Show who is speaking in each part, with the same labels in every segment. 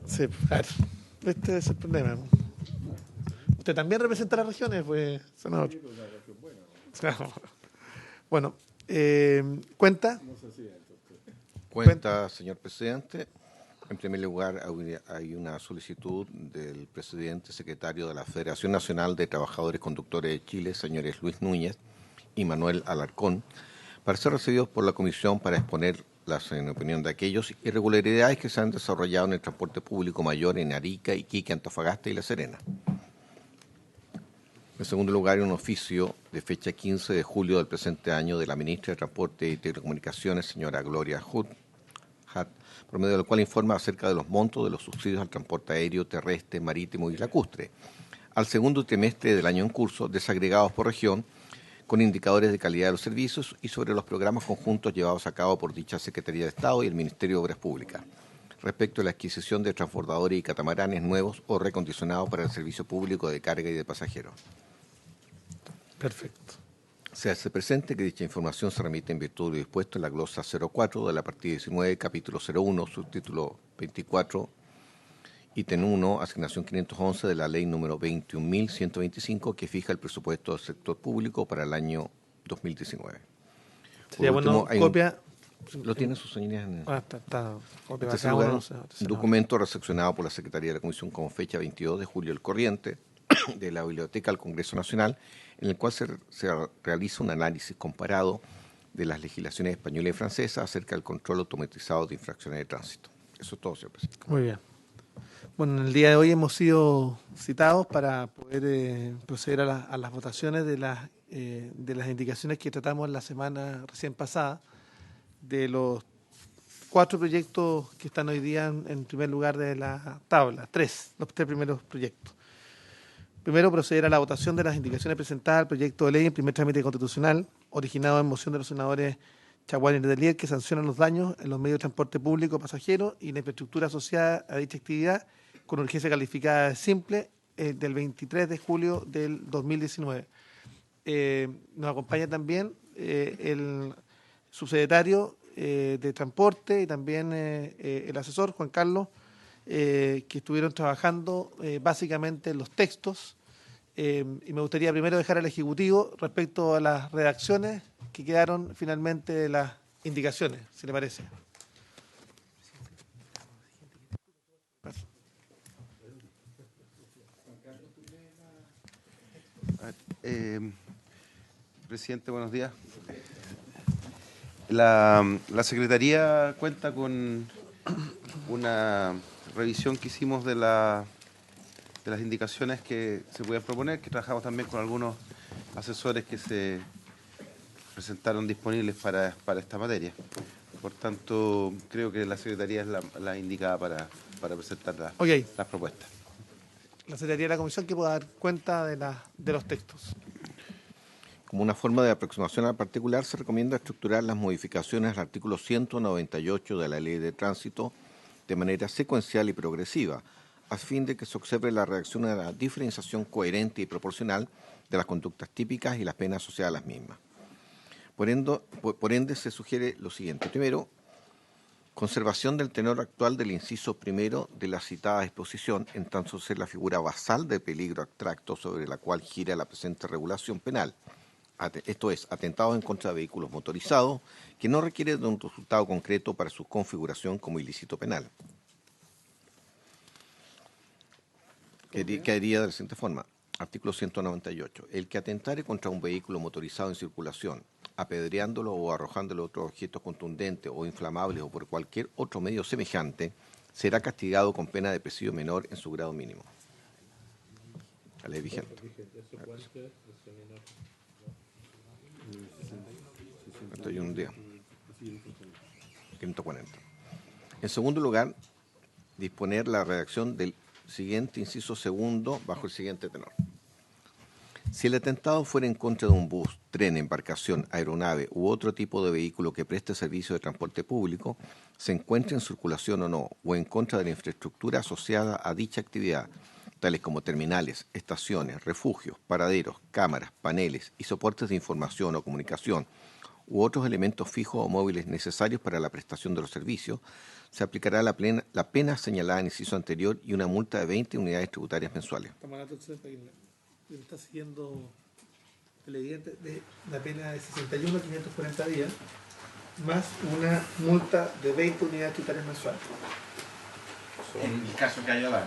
Speaker 1: Sí, claro. Este es el problema. Usted también representa las regiones, pues, senador. Bueno, ¿cuenta?
Speaker 2: Cuenta, señor presidente. En primer lugar, hay una solicitud del presidente secretario de la Federación Nacional de Trabajadores Conductores de Chile, señores Luis Núñez y Manuel Alarcón, para ser recibidos por la Comisión para exponer las, en opinión de aquellos, irregularidades que se han desarrollado en el transporte público mayor en Arica, Iquique, Antofagasta y La Serena. En segundo lugar, hay un oficio de fecha 15 de julio del presente año de la ministra de Transporte y Telecomunicaciones, señora Gloria Hutt, por medio del cual informa acerca de los montos de los subsidios al transporte aéreo, terrestre, marítimo y lacustre, al segundo trimestre del año en curso, desagregados por región, con indicadores de calidad de los servicios y sobre los programas conjuntos llevados a cabo por dicha Secretaría de Estado y el Ministerio de Obras Públicas, respecto a la adquisición de transbordadores y catamaranes nuevos o recondicionados para el servicio público de carga y de pasajeros.
Speaker 1: Perfecto.
Speaker 2: Se hace presente que dicha información se remite en virtud de lo dispuesto en la glosa 04 de la partida 19, capítulo 01, subtítulo 24, ítem 1, asignación 511 de la ley número 21.125, que fija el presupuesto del sector público para el año 2019.
Speaker 1: Sería bueno, copia.
Speaker 2: Lo tienen sus señorías en
Speaker 1: copia
Speaker 2: este lugar, un documento recepcionado por la Secretaría de la Comisión con fecha 22 de julio del corriente de la Biblioteca del Congreso Nacional, en el cual se realiza un análisis comparado de las legislaciones española y francesa acerca del control automatizado de infracciones de tránsito. Eso es todo, señor presidente.
Speaker 1: Muy bien. Bueno, en el día de hoy hemos sido citados para poder proceder a las votaciones de las indicaciones que tratamos la semana recién pasada, de los 4 proyectos que están hoy día en primer lugar de la tabla, los 3 primeros proyectos. Primero, proceder a la votación de las indicaciones presentadas al proyecto de ley en primer trámite constitucional, originado en moción de los senadores Chaguán y Letelier, que sancionan los daños en los medios de transporte público pasajero y la infraestructura asociada a dicha actividad con urgencia calificada de simple del 23 de julio del 2019. Nos acompaña también el subsecretario de Transporte y también el asesor, Juan Carlos, que estuvieron trabajando básicamente en los textos, y me gustaría primero dejar al Ejecutivo respecto a las redacciones que quedaron finalmente de las indicaciones, si le parece.
Speaker 3: Presidente, buenos días. La Secretaría cuenta con una revisión que hicimos de las indicaciones que se pueden proponer, que trabajamos también con algunos asesores que se presentaron disponibles para esta materia. Por tanto, creo que la Secretaría es la indicada para presentar las propuestas.
Speaker 1: La Secretaría de la Comisión que pueda dar cuenta de los textos.
Speaker 2: Como una forma de aproximación al particular, se recomienda estructurar las modificaciones al artículo 198 de la Ley de Tránsito de manera secuencial y progresiva, a fin de que se observe la reacción a la diferenciación coherente y proporcional de las conductas típicas y las penas asociadas a las mismas. Por ende, se sugiere lo siguiente. Primero, conservación del tenor actual del inciso primero de la citada disposición, en tanto ser la figura basal de peligro abstracto sobre la cual gira la presente regulación penal. Esto es, atentados en contra de vehículos motorizados, que no requiere de un resultado concreto para su configuración como ilícito penal. Quedaría de la siguiente forma. Artículo 198. El que atentare contra un vehículo motorizado en circulación, apedreándolo o arrojándole otros objetos contundentes o inflamables o por cualquier otro medio semejante, será castigado con pena de presidio menor en su grado mínimo. La ley vigente. 51 días. 540. En segundo lugar, disponer la redacción del siguiente inciso segundo bajo el siguiente tenor. Si el atentado fuera en contra de un bus, tren, embarcación, aeronave u otro tipo de vehículo que preste servicio de transporte público, se encuentre en circulación o no, o en contra de la infraestructura asociada a dicha actividad, tales como terminales, estaciones, refugios, paraderos, cámaras, paneles y soportes de información o comunicación, u otros elementos fijos o móviles necesarios para la prestación de los servicios, se aplicará la pena señalada en el inciso anterior y una multa de 20 unidades tributarias mensuales.
Speaker 1: Estamos hablando de está siguiendo televidente de la pena de 61 a 540 días, más una multa de 20 unidades tributarias mensuales.
Speaker 4: En el caso que haya daño.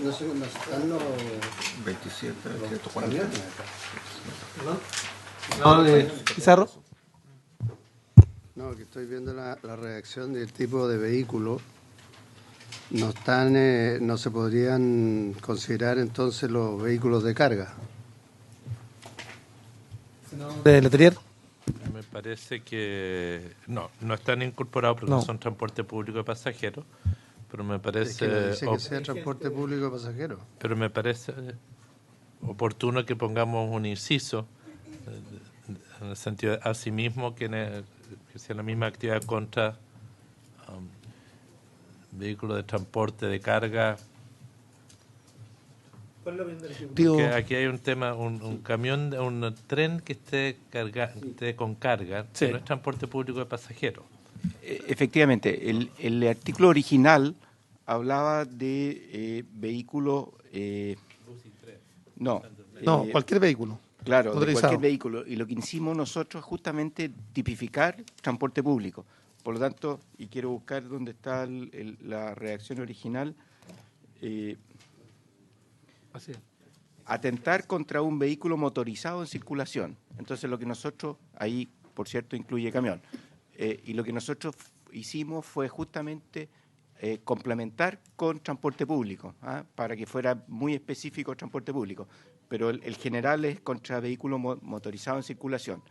Speaker 5: No sé, no están los
Speaker 2: 27,
Speaker 5: camiones
Speaker 2: 40.
Speaker 5: acá.
Speaker 1: Pizarro.
Speaker 5: No, que estoy viendo la redacción del tipo de vehículo. No se podrían considerar entonces los vehículos de carga.
Speaker 1: ¿De Letelier?
Speaker 6: Me parece que no están incorporados porque
Speaker 1: No.
Speaker 6: son transporte público de pasajeros, pero me
Speaker 5: Es
Speaker 6: parece
Speaker 5: que no dice que sea transporte público de pasajeros.
Speaker 6: pero me parece oportuno que pongamos un inciso en el sentido de asimismo que sea la misma actividad contra vehículos de transporte de carga.
Speaker 1: ¿Cuál es la opinión del Ejecutivo?
Speaker 6: Que aquí hay un tema, un camión, un tren que esté con carga,
Speaker 1: Sí.
Speaker 6: que no es transporte público de pasajeros.
Speaker 4: Efectivamente, el artículo original hablaba de vehículos... no,
Speaker 1: Cualquier vehículo.
Speaker 4: claro, de
Speaker 1: motorizado.
Speaker 4: cualquier vehículo. Y lo que hicimos nosotros es justamente tipificar transporte público. Por lo tanto, y quiero buscar dónde está la redacción original,
Speaker 1: Así es.
Speaker 4: atentar contra un vehículo motorizado en circulación. Entonces, lo que nosotros, ahí, por cierto, incluye camión. Y lo que nosotros hicimos fue justamente complementar con transporte público, para que fuera muy específico transporte público. Pero el general es contra vehículo motorizado en circulación,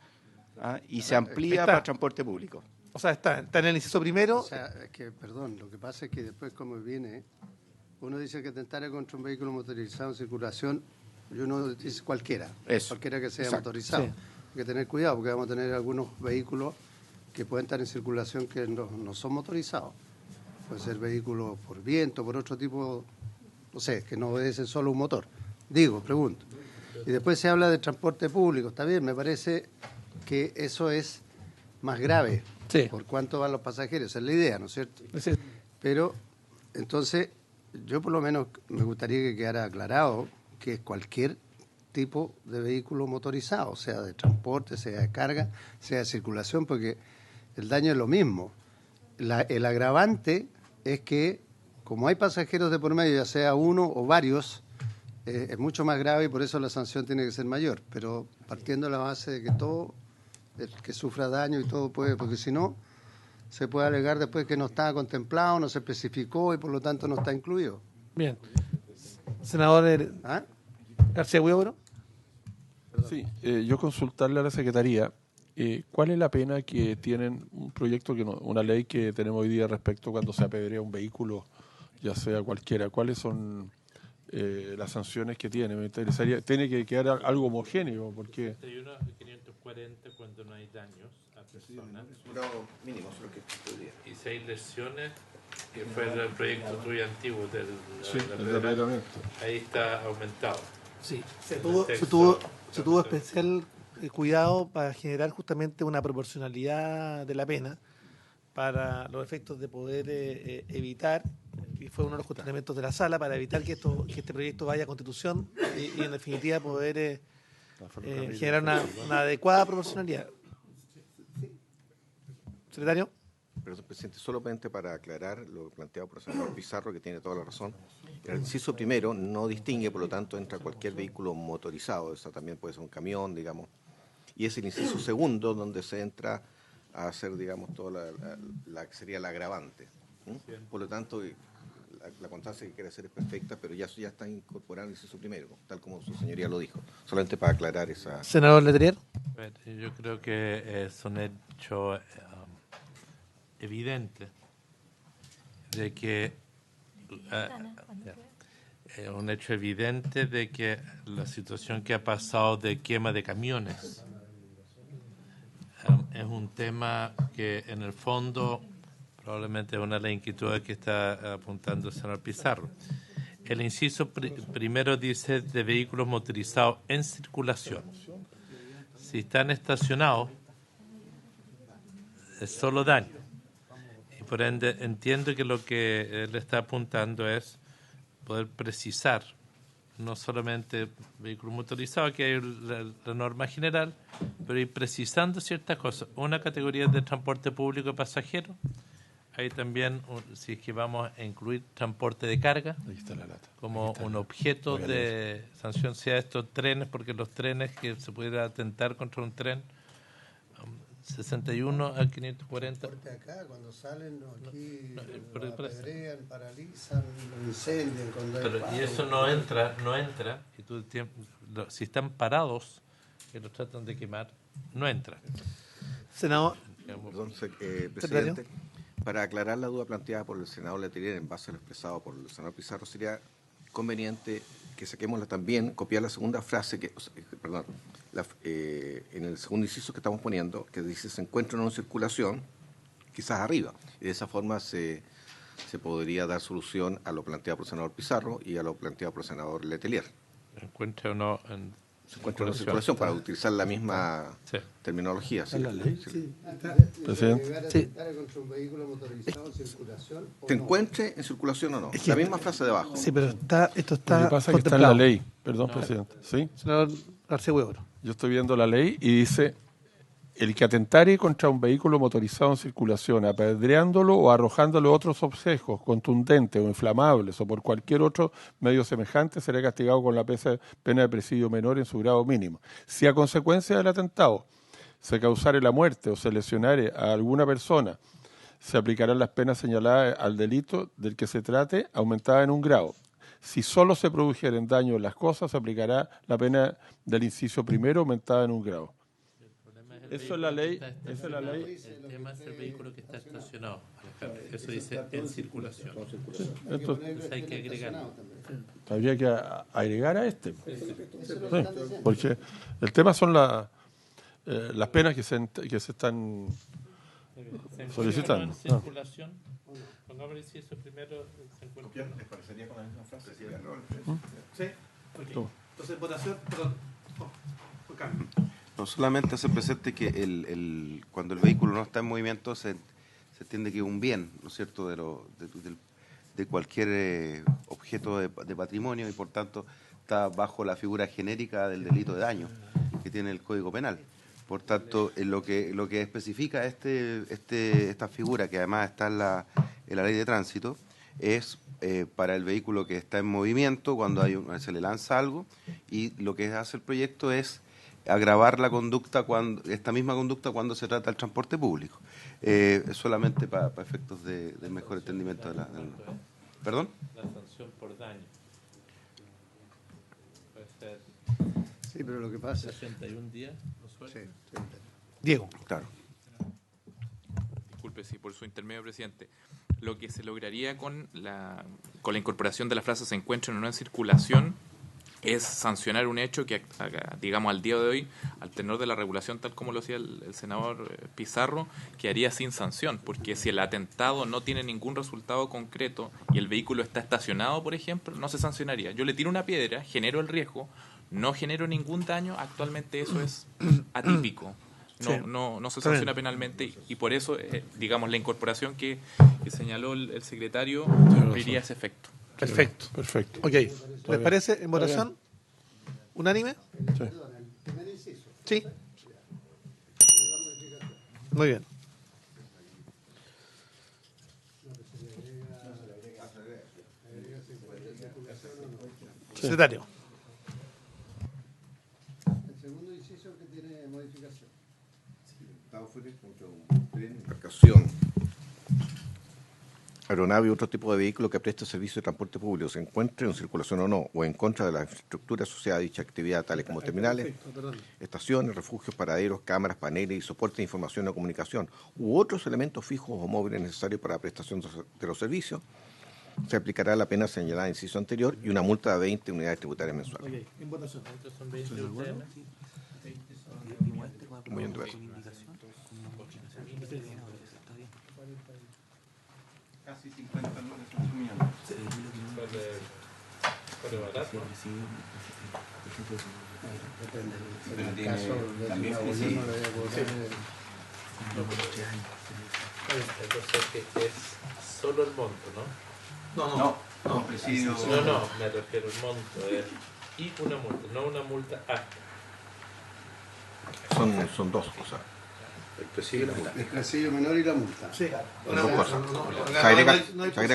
Speaker 4: y se amplía
Speaker 1: Está.
Speaker 4: para transporte público.
Speaker 1: O sea, está en el inciso primero.
Speaker 5: O sea, es que, perdón, lo que pasa es que después como viene, uno dice que atentara contra un vehículo motorizado en circulación y uno dice cualquiera,
Speaker 4: Eso.
Speaker 5: cualquiera que sea
Speaker 4: Exacto.
Speaker 5: motorizado.
Speaker 1: Sí.
Speaker 5: Hay que tener cuidado porque vamos a tener algunos vehículos que pueden estar en circulación que no son motorizados. Pueden ser vehículos por viento, por otro tipo, no sé, que no obedecen solo un motor. Digo, pregunto. Y después se habla de transporte público. Está bien, me parece que eso es más grave.
Speaker 1: Sí.
Speaker 5: Por cuánto van los pasajeros. Esa es la idea, ¿no es cierto?
Speaker 1: Ese-
Speaker 5: Pero, entonces, yo por lo menos me gustaría que quedara aclarado que es cualquier tipo de vehículo motorizado, sea de transporte, sea de carga, sea de circulación, porque el daño es lo mismo. El agravante es que, como hay pasajeros de por medio, ya sea uno o varios, es mucho más grave y por eso la sanción tiene que ser mayor. Pero partiendo de la base de que todo, el que sufra daño y todo puede, porque si no, se puede alegar después que no estaba contemplado, no se especificó y por lo tanto no está incluido.
Speaker 1: Bien. Senador
Speaker 5: ¿Ah?
Speaker 1: García Huidobro.
Speaker 7: Sí, yo consultarle a la Secretaría cuál es la pena que tienen un proyecto, una ley que tenemos hoy día respecto cuando se apedrea un vehículo, ya sea cualquiera. ¿Cuáles son las sanciones que tiene? Me interesaría, tiene que quedar algo homogéneo, porque
Speaker 6: 540 cuando no hay daños a personas
Speaker 2: Mínimo, es lo que estudia.
Speaker 6: y 6 lesiones, que fue el proyecto tuyo antiguo del
Speaker 7: el apedreamiento.
Speaker 6: ahí está aumentado.
Speaker 1: Sí. Se
Speaker 6: Texto,
Speaker 1: tuvo
Speaker 6: texto.
Speaker 1: especial cuidado para generar justamente una proporcionalidad de la pena para los efectos de poder evitar, y fue uno de los cuestionamientos de la sala, para evitar que este proyecto vaya a Constitución y en definitiva poder generar una adecuada proporcionalidad. Secretario.
Speaker 2: Pero, presidente, solamente para aclarar lo planteado por el senador Pizarro, que tiene toda la razón, el inciso primero no distingue, por lo tanto, entre cualquier vehículo motorizado, eso también puede ser un camión, digamos, y es el inciso segundo donde se entra a hacer, digamos, toda la que sería la agravante. Por lo tanto, la constancia que quiere hacer es perfecta, pero ya está incorporado en el inciso primero, tal como su señoría lo dijo, solamente para aclarar esa...
Speaker 1: Senador Letelier.
Speaker 6: Yo creo que es un hecho evidente de que un hecho evidente de que la situación que ha pasado de quema de camiones es un tema que en el fondo probablemente es una de las inquietudes que está apuntando el señor Pizarro. El inciso primero dice de vehículos motorizados en circulación. si están estacionados, es solo daño. Y por ende, entiendo que lo que él está apuntando es poder precisar, no solamente vehículo motorizado, que hay la norma general, pero ir precisando ciertas cosas. Una categoría de transporte público de pasajeros. Hay también, si es que vamos a incluir transporte de carga,
Speaker 7: Ahí está la lata.
Speaker 6: como un objeto de sanción, sea estos trenes, porque los trenes que se pudiera atentar contra un tren, 61 a 540.
Speaker 5: Porque acá, cuando salen aquí,
Speaker 6: pero-
Speaker 5: apedrean, paralizan, incendian. Cuando hay
Speaker 6: Pero, y eso no entra, y tú, si están parados, que los tratan de quemar, no entra.
Speaker 1: Senador,
Speaker 2: Perdón, presidente, para aclarar la duda planteada por el senador Letelier en base a lo expresado por el senador Pizarro, sería conveniente que saquemos también, copiar la segunda frase, en el segundo inciso que estamos poniendo, que dice se encuentra en circulación, quizás arriba, y de esa forma se podría dar solución a lo planteado por el senador Pizarro y a lo planteado por el senador Letelier.
Speaker 6: ¿Encuentra o no?
Speaker 2: Se encuentra en circulación para utilizar la misma
Speaker 6: Sí.
Speaker 2: terminología. ¿Sí?
Speaker 7: la ley?
Speaker 2: Sí.
Speaker 7: Presidente.
Speaker 1: Sí.
Speaker 5: Contra un vehículo motorizado en circulación.
Speaker 2: ¿Te encuentre en circulación o no?
Speaker 1: Es que-
Speaker 2: La misma frase de abajo.
Speaker 1: sí, pero esto
Speaker 7: Lo
Speaker 1: está
Speaker 7: que pasa es que está en la
Speaker 1: contemplado.
Speaker 7: ley. Perdón, presidente. ¿Sí?
Speaker 1: Senador García Huevoro.
Speaker 7: Yo estoy viendo la ley y dice: el que atentare contra un vehículo motorizado en circulación, apedreándolo o arrojándole otros objetos contundentes o inflamables o por cualquier otro medio semejante, será castigado con la pena de presidio menor en su grado mínimo. Si a consecuencia del atentado se causare la muerte o se lesionare a alguna persona, se aplicarán las penas señaladas al delito del que se trate, aumentada en un grado. Si solo se produjeren daños en las cosas, se aplicará la pena del inciso primero, aumentada en un grado. Eso es la ley. Esa es la ley.
Speaker 6: El tema es el vehículo que está estacionado, Alejandro. Eso dice en circulación.
Speaker 7: Entonces,
Speaker 6: Entonces hay que agregarlo.
Speaker 7: habría que agregar a este. Sí, porque el tema son las penas que se están solicitando.
Speaker 6: En circulación, pongámosle si eso primero se encuentra.
Speaker 2: ¿Les parecería con la misma frase?
Speaker 1: Sí.
Speaker 7: Toma.
Speaker 1: Entonces, votación, perdón. Cambio.
Speaker 3: No solamente hace presente que cuando el vehículo no está en movimiento se entiende que es un bien, ¿no es cierto?, de cualquier objeto de patrimonio y por tanto está bajo la figura genérica del delito de daño que tiene el Código Penal. Por tanto, lo que especifica esta figura, que además está en la ley de tránsito, es para el vehículo que está en movimiento cuando se le lanza algo, y lo que hace el proyecto es agravar la conducta esta misma conducta cuando se trata del transporte público. Solamente para efectos de mejor entendimiento de la ¿Perdón?
Speaker 6: La sanción por daño. Puede ser
Speaker 5: Sí, pero lo que pasa es...
Speaker 6: 61 días.
Speaker 5: Sí,
Speaker 1: Diego.
Speaker 3: Claro.
Speaker 8: Disculpe, sí, por su intermedio, presidente. Lo que se lograría con la incorporación de la frase se encuentran o no en circulación es sancionar un hecho que, digamos, al día de hoy, al tenor de la regulación, tal como lo hacía el senador Pizarro, quedaría sin sanción, porque si el atentado no tiene ningún resultado concreto y el vehículo está estacionado, por ejemplo, no se sancionaría. Yo le tiro una piedra, genero el riesgo, no genero ningún daño, actualmente eso es atípico. No se sanciona penalmente y por eso, digamos, la incorporación que señaló el secretario cumpliría ese efecto.
Speaker 1: Perfecto.
Speaker 7: Perfecto.
Speaker 1: Ok. ¿Les parece en votación? ¿Unánime?
Speaker 7: Sí.
Speaker 1: Sí. Muy bien. Secretario.
Speaker 5: El segundo inciso que tiene modificación.
Speaker 2: Embarcación, aeronave y otro tipo de vehículo que preste servicio de transporte público se encuentre en circulación o no, o en contra de la infraestructura asociada a dicha actividad, tales como terminales, estaciones, refugios, paraderos, cámaras, paneles y soporte de información o comunicación, u otros elementos fijos o móviles necesarios para la prestación de los servicios, se aplicará la pena señalada en el inciso anterior y una multa de 20 unidades tributarias mensuales.
Speaker 1: Ok. En votación.
Speaker 6: Estos son 20 UTM.
Speaker 2: Muy bien, Roberto.
Speaker 3: Casi 50 millones.
Speaker 6: sale barato.
Speaker 5: Depende. En
Speaker 4: Pero
Speaker 5: el
Speaker 4: tiene
Speaker 5: caso de
Speaker 4: también
Speaker 5: la
Speaker 4: presidio.
Speaker 5: gobierno le voy a cobrar,
Speaker 6: Entonces que es solo el monto, ¿no?
Speaker 4: No, presidio.
Speaker 6: No, me refiero al monto. Y una multa, no una multa alta.
Speaker 2: Son dos cosas.
Speaker 3: El presidio y la multa.
Speaker 5: el presidio menor y la multa.
Speaker 1: Sí.
Speaker 2: Son dos cosas.
Speaker 1: No
Speaker 2: Se agrega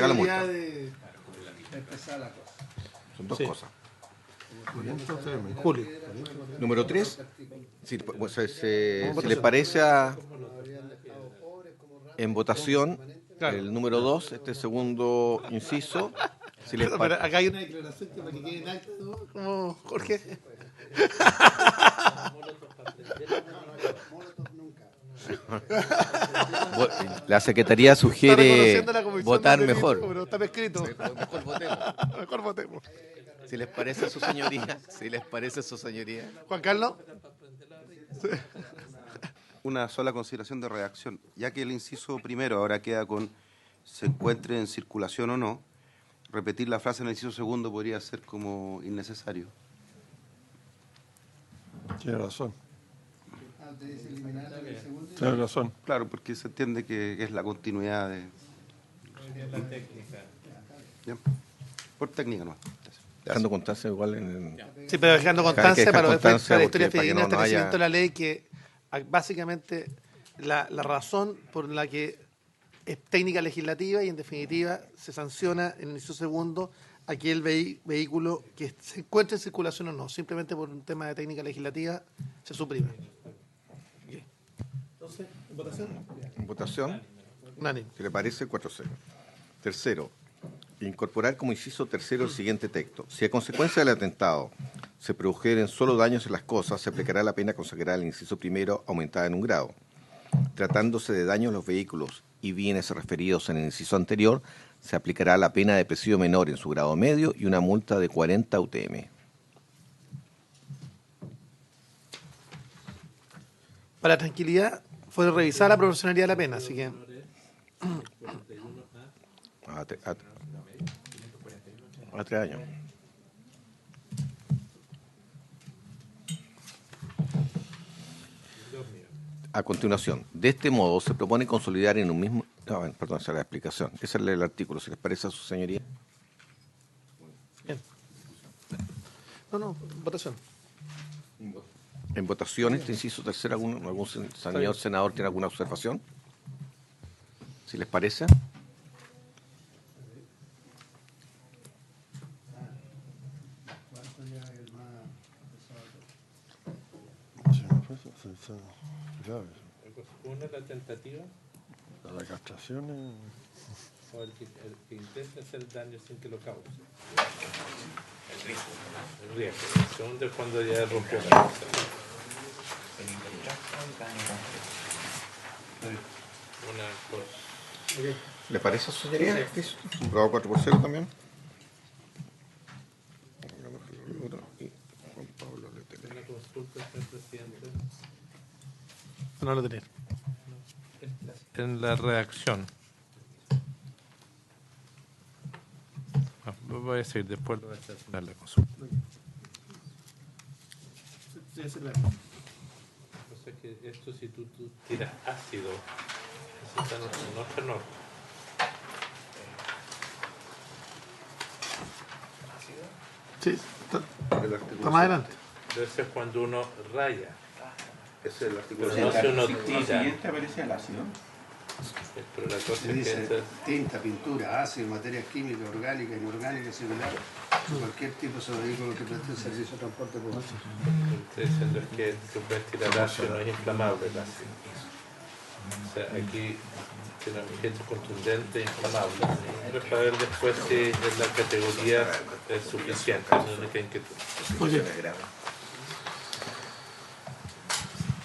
Speaker 2: la multa.
Speaker 1: posibilidad de...
Speaker 5: Empezar la cosa.
Speaker 2: Son dos
Speaker 1: Sí.
Speaker 2: cosas.
Speaker 1: Julio.
Speaker 2: Número 3, si le parece en votación,
Speaker 1: Claro.
Speaker 2: el número 2, este segundo inciso, si les
Speaker 1: Pero acá hay una declaración que para que quede en acta, ¿no? Como Jorge.
Speaker 2: la Secretaría
Speaker 1: Está
Speaker 2: sugiere
Speaker 1: reconociendo la comisión
Speaker 2: votar
Speaker 1: del delito,
Speaker 2: mejor.
Speaker 1: pero está escrito.
Speaker 2: Mejor votemos.
Speaker 1: Mejor votemos.
Speaker 2: Si les parece su señoría,
Speaker 1: Juan Carlos.
Speaker 3: Una sola consideración de redacción. Ya que el inciso primero ahora queda con se encuentre en circulación o no, repetir la frase en el inciso segundo podría ser como innecesario.
Speaker 7: Tiene razón.
Speaker 5: Antes de eliminar el segundo.
Speaker 7: Tiene razón.
Speaker 3: Claro, porque se entiende que es la continuidad de... ¿Ya? Por técnica no.
Speaker 2: Dejando constancia igual en
Speaker 1: Sí, pero dejando
Speaker 2: Hay que
Speaker 1: constancia
Speaker 2: dejar
Speaker 1: para
Speaker 2: constancia
Speaker 1: la historia
Speaker 2: porque para que
Speaker 1: fidedigna
Speaker 2: no
Speaker 1: del
Speaker 2: haya-
Speaker 1: establecimiento de la ley que básicamente la razón por la que es técnica legislativa y en definitiva se sanciona en el inciso segundo aquel vehículo que se encuentre en circulación o no, simplemente por un tema de técnica legislativa se suprime. Entonces, votación
Speaker 2: votación.
Speaker 1: unánime.
Speaker 2: Si le parece, 4-0. Tercero, incorporar como inciso tercero el siguiente texto. Si a consecuencia del atentado se produjeren solo daños en las cosas, se aplicará la pena consagrada al inciso primero aumentada en un grado. Tratándose de daños en los vehículos y bienes referidos en el inciso anterior, se aplicará la pena de presidio menor en su grado medio y una multa de 40 UTM.
Speaker 1: Para tranquilidad fue revisada la proporcionalidad de la pena, así que
Speaker 2: A 3 años. A continuación, de este modo se propone consolidar en un mismo... perdón, esa es la explicación. Ese es el artículo, si les parece a su señoría.
Speaker 1: bien. No, votación.
Speaker 2: En votación, este inciso tercero, ¿algún señor senador tiene alguna observación? Si les parece.
Speaker 6: Una la tentativa
Speaker 7: La castración
Speaker 6: o el que intenta hacer daño sin que lo cause. El riesgo. El segundo es cuando ya rompió la cosa. Una cosa.
Speaker 2: ¿Le parece a su señoría? ¿Aprobado 4-0 también?
Speaker 6: Una consulta, señor presidente.
Speaker 1: No lo tener.
Speaker 6: En la redacción. Voy a decir, después lo voy a hacer final la consulta. O sea que esto si tú tiras ácido, eso está en otra norma.
Speaker 1: Sí, está más adelante.
Speaker 6: Entonces cuando uno raya,
Speaker 3: Ese es el artículo.
Speaker 6: pero no si uno tira.
Speaker 4: aparece el ácido.
Speaker 6: Pero la cosa
Speaker 5: Se
Speaker 6: es que
Speaker 5: dice
Speaker 6: esto es-
Speaker 5: tinta, pintura, ácido, materias químicas, orgánicas, inorgánicas, similares. Cualquier tipo de vehículo que preste el servicio de transporte público.
Speaker 6: lo que estoy diciendo es que tú puedes tirar ácido, no es inflamable el ácido. O sea, aquí tiene un objeto contundente, inflamable. Pero para ver después si la categoría es suficiente, esa es la única inquietud.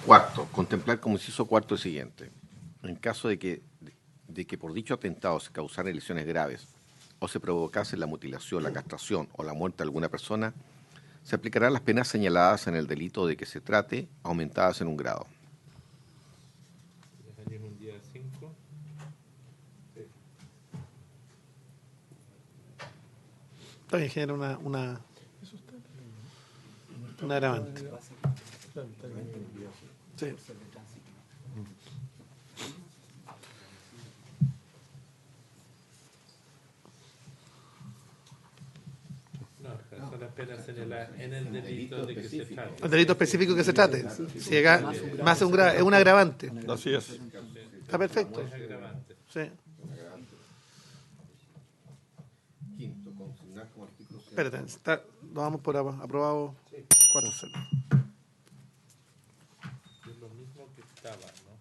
Speaker 2: Cuarto, contemplar como inciso cuarto el siguiente. En caso de que por dicho atentado se causaran lesiones graves o se provocase la mutilación, la castración o la muerte de alguna persona, se aplicarán las penas señaladas en el delito de que se trate, aumentadas en un grado.
Speaker 6: 10 años un día 5.
Speaker 1: También genera una agravante. Sí.
Speaker 6: No, son las penas señaladas en el delito de que se trata.
Speaker 1: El delito específico que se trate. Si acá, más es un agravante.
Speaker 7: Así es.
Speaker 1: Está perfecto.
Speaker 6: Es agravante.
Speaker 1: Sí.
Speaker 2: Quinto, consignar como artículo
Speaker 1: Espérate, lo damos por aprobado 4-0.
Speaker 6: Es lo mismo que estaba, ¿no?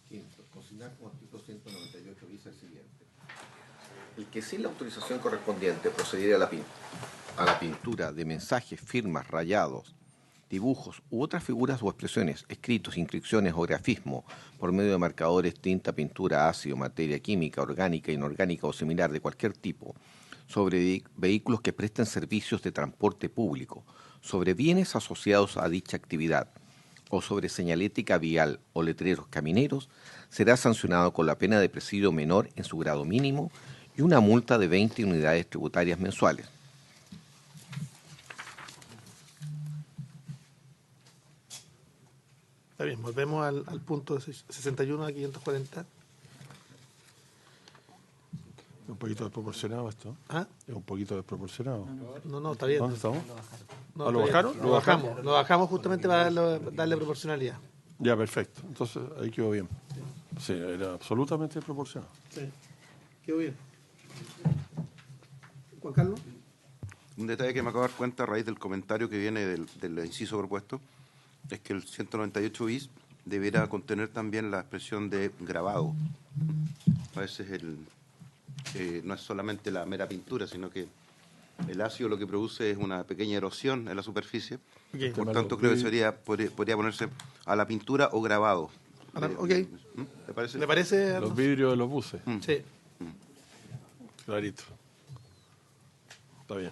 Speaker 2: Quinto, consignar como artículo 198 dice el siguiente. El que sin la autorización correspondiente procediera a la pintura de mensajes, firmas, rayados, dibujos u otras figuras o expresiones, escritos, inscripciones o grafismo por medio de marcadores, tinta, pintura, ácido, materia química, orgánica, inorgánica o similar de cualquier tipo, sobre vehículos que presten servicios de transporte público, sobre bienes asociados a dicha actividad o sobre señalética vial o letreros camineros, será sancionado con la pena de presidio menor en su grado mínimo y una multa de 20 unidades tributarias mensuales.
Speaker 1: Está bien, volvemos al punto 61 a 540.
Speaker 7: Es un poquito desproporcionado esto.
Speaker 1: ¿Ah?
Speaker 7: Es un poquito desproporcionado.
Speaker 1: No, está bien.
Speaker 7: ¿Dónde estamos?
Speaker 1: No,
Speaker 7: ¿Ah, lo
Speaker 1: está bien.
Speaker 7: bajaron?
Speaker 1: Lo bajamos justamente para darle proporcionalidad.
Speaker 7: Ya, perfecto. Entonces ahí quedó bien. Sí, era absolutamente desproporcionado.
Speaker 1: Sí, quedó bien. Juan Carlos.
Speaker 3: Un detalle que me acabo de dar cuenta a raíz del comentario que viene del inciso propuesto es que el 198 bis deberá contener también la expresión de grabado. A veces no es solamente la mera pintura, sino que el ácido lo que produce es una pequeña erosión en la superficie.
Speaker 1: Okay.
Speaker 3: Por tanto, creo que podría ponerse a la pintura o grabado.
Speaker 1: Ok.
Speaker 3: ¿Le parece?
Speaker 1: ¿Le parece?
Speaker 7: Los vidrios de los buses.
Speaker 1: Sí.
Speaker 7: Clarito. Está bien.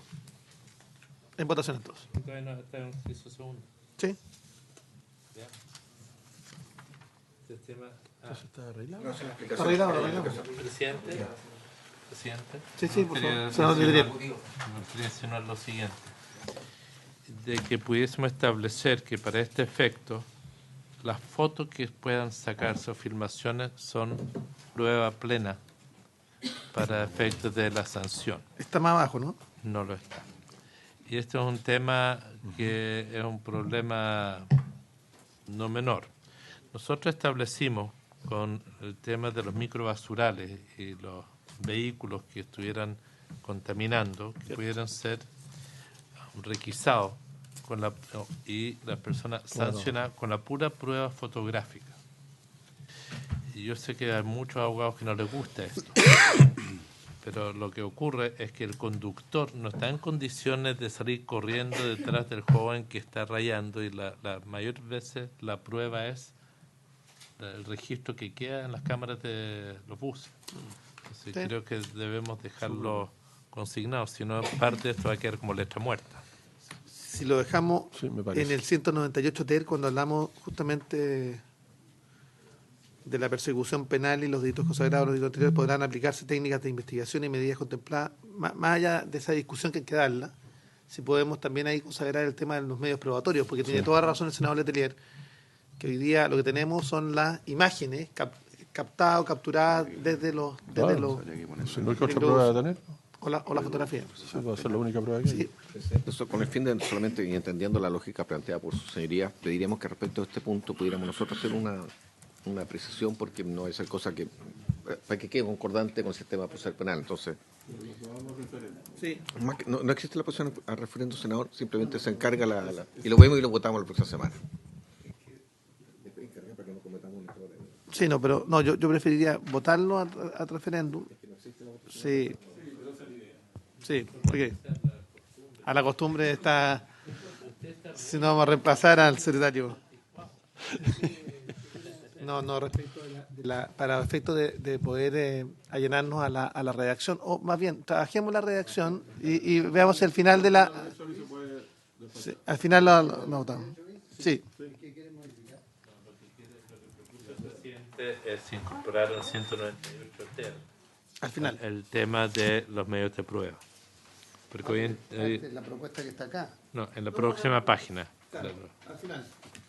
Speaker 1: En votación entonces.
Speaker 6: Todavía no está en un inciso segundo.
Speaker 1: Sí.
Speaker 6: ¿Ya? Este tema...
Speaker 7: ¿Está arreglado?
Speaker 2: No, es una
Speaker 1: Está arreglado,
Speaker 6: Presidente.
Speaker 1: Sí, por
Speaker 6: Quería
Speaker 1: favor. Senador Letelier.
Speaker 6: Me gustaría insinuar lo siguiente. De que pudiésemos establecer que para este efecto las fotos que puedan sacarse o filmaciones son prueba plena para efectos de la sanción.
Speaker 1: Está más abajo, ¿no?
Speaker 6: No lo está. Y este es un tema que es un problema no menor. Nosotros establecimos con el tema de los microbasurales y los vehículos que estuvieran contaminando, que pudieran ser requisados y la persona sancionada con la pura prueba fotográfica. Y yo sé que hay muchos abogados que no les gusta esto, pero lo que ocurre es que el conductor no está en condiciones de salir corriendo detrás del joven que está rayando, y la mayor veces la prueba es el registro que queda en las cámaras de los buses. Entonces,
Speaker 1: Sí.
Speaker 6: creo que debemos dejarlo consignado, si no parte de esto va a quedar como letra muerta.
Speaker 1: Si lo dejamos
Speaker 7: Sí, me parece.
Speaker 1: en el 198 TER, cuando hablamos justamente de la persecución penal y los delitos consagrados, los delitos anteriores, podrán aplicarse técnicas de investigación y medidas contempladas, más allá de esa discusión que hay que darla, si podemos también ahí consagrar el tema de los medios probatorios, porque tiene toda razón el senador Letelier, que hoy día lo que tenemos son las imágenes captadas o capturadas desde los
Speaker 7: Si no hay otra prueba de tener,
Speaker 1: o la fotografía.
Speaker 7: sí, va a ser la única prueba que hay.
Speaker 1: Sí.
Speaker 2: Eso, con el fin de solamente y entendiendo la lógica planteada por su señoría, pediríamos que respecto a este punto pudiéramos nosotros hacer una precisión, porque no es cosa que para que quede concordante con el sistema procesal penal. Entonces,
Speaker 1: Sí.
Speaker 2: no existe la posición al referendo, senador, simplemente se encarga y lo vemos y lo votamos la próxima semana.
Speaker 1: Sí, no, pero no, yo preferiría votarlo a referéndum. Sí. Sí, porque a la costumbre está, si no vamos a reemplazar al secretario. No, respecto para efecto de poder allanarnos a la redacción, o más bien, trabajemos la redacción y veamos el final de la... Sí, al final la votamos. Sí.
Speaker 6: Es incorporar en 198 ter
Speaker 1: Al final.
Speaker 6: el tema de los medios de prueba. Porque hoy
Speaker 5: La propuesta que está acá.
Speaker 6: no, en la próxima página.
Speaker 1: Claro, al final.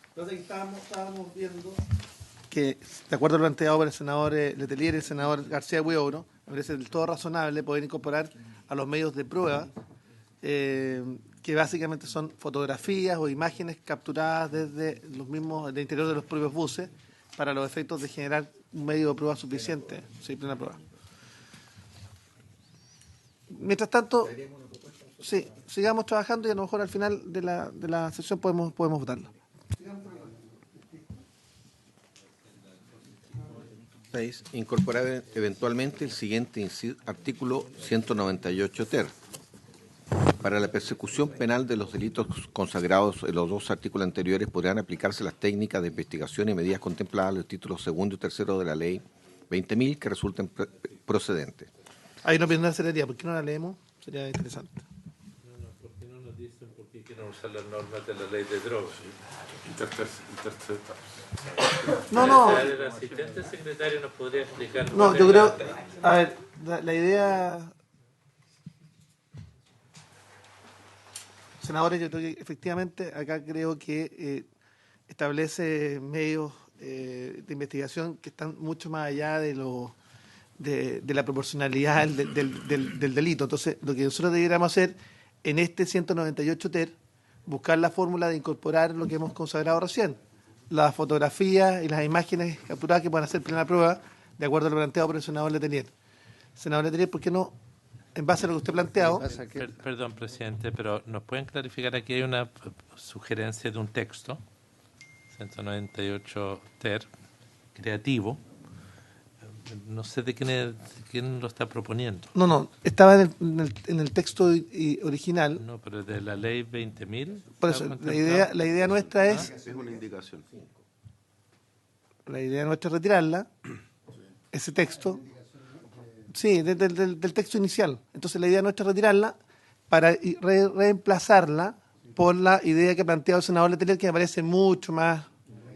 Speaker 1: Entonces estábamos viendo que, de acuerdo al planteado por el senador Letelier y el senador García Huidobro, me parece del todo razonable poder incorporar a los medios de prueba, que básicamente son fotografías o imágenes capturadas desde los mismos, del interior de los propios buses, para los efectos de generar un medio de prueba suficiente, sí, plena prueba. Mientras tanto, sí, sigamos trabajando y a lo mejor al final de la sesión podemos votarlo.
Speaker 2: 6. Incorporar eventualmente el siguiente artículo 198 ter. Para la persecución penal de los delitos consagrados en los dos artículos anteriores podrán aplicarse las técnicas de investigación y medidas contempladas en los títulos segundo y tercero de la ley 20.000 que resulten procedentes.
Speaker 1: Hay una opinión de celería, ¿por qué no la leemos? Sería interesante.
Speaker 6: ¿Por qué no nos dicen por qué quieren usar las normas de la ley de drogas?
Speaker 1: No.
Speaker 6: El asistente secretario nos podría explicar.
Speaker 1: No, yo creo. A ver, la idea. Senadores, yo creo que efectivamente acá creo que establece medios de investigación que están mucho más allá de la proporcionalidad del delito. Entonces, lo que nosotros debiéramos hacer en este 198 ter, buscar la fórmula de incorporar lo que hemos consagrado recién, las fotografías y las imágenes capturadas que puedan hacer plena prueba, de acuerdo a lo planteado por el senador Letelier. Senador Letelier, ¿por qué no, en base a lo que usted ha planteado?
Speaker 6: Perdón, presidente, pero ¿nos pueden clarificar? Aquí hay una sugerencia de un texto, 198 ter, creativo. No sé de quién lo está proponiendo.
Speaker 1: No, estaba en el texto original.
Speaker 6: No, pero de la ley 20.000.
Speaker 1: Por eso, la idea nuestra es...
Speaker 3: Es una indicación.
Speaker 1: La idea nuestra es retirarla, ese texto. Sí, del texto inicial. Entonces la idea nuestra es retirarla para reemplazarla por la idea que ha planteado el senador Letelier, que me parece mucho más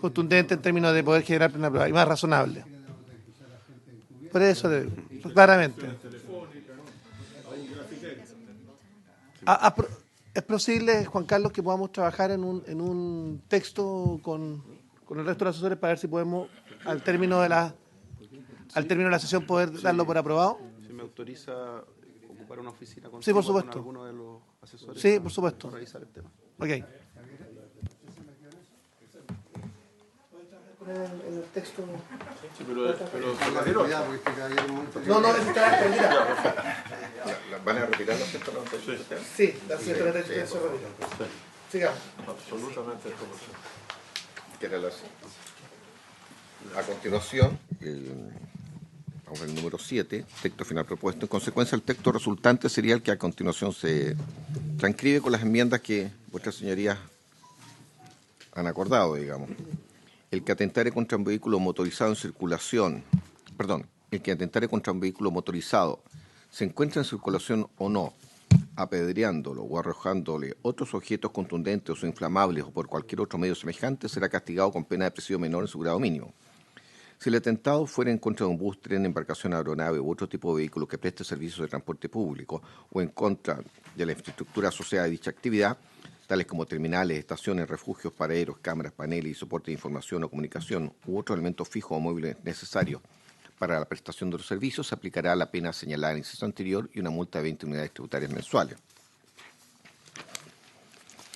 Speaker 1: contundente en términos de poder generar plena prueba y más razonable. Por eso, claramente. ¿Es posible, Juan Carlos, que podamos trabajar en un texto con el resto de los asesores para ver si podemos, al término de la sesión, poder darlo por aprobado?
Speaker 3: ¿Se me autoriza ocupar una oficina
Speaker 1: Sí, por
Speaker 3: con
Speaker 1: supuesto.
Speaker 3: alguno de los asesores?
Speaker 1: Sí, por supuesto.
Speaker 3: Para revisar el tema.
Speaker 1: Ok. En el texto.
Speaker 7: pero
Speaker 1: No, está retirado.
Speaker 2: ¿Van a retirar los 198 ter?
Speaker 1: Sí, la 198 se retira. Sigamos.
Speaker 7: absolutamente
Speaker 2: Que era a continuación, vamos al número 7, texto final propuesto. En consecuencia, el texto resultante sería el que a continuación se transcribe con las enmiendas que vuestras señorías han acordado, digamos. El que atentare contra un vehículo motorizado en circulación, el que atentare contra un vehículo motorizado se encuentra en circulación o no, apedreándolo o arrojándole otros objetos contundentes o inflamables o por cualquier otro medio semejante, será castigado con pena de presidio menor en su grado mínimo. Si el atentado fuera en contra de un bus, tren, embarcación, aeronave u otro tipo de vehículo que preste servicios de transporte público o en contra de la infraestructura asociada a dicha actividad, tales como terminales, estaciones, refugios, paraderos, cámaras, paneles y soporte de información o comunicación u otros elementos fijos o móviles necesarios para la prestación de los servicios, se aplicará la pena señalada en el inciso anterior y una multa de 20 unidades tributarias mensuales.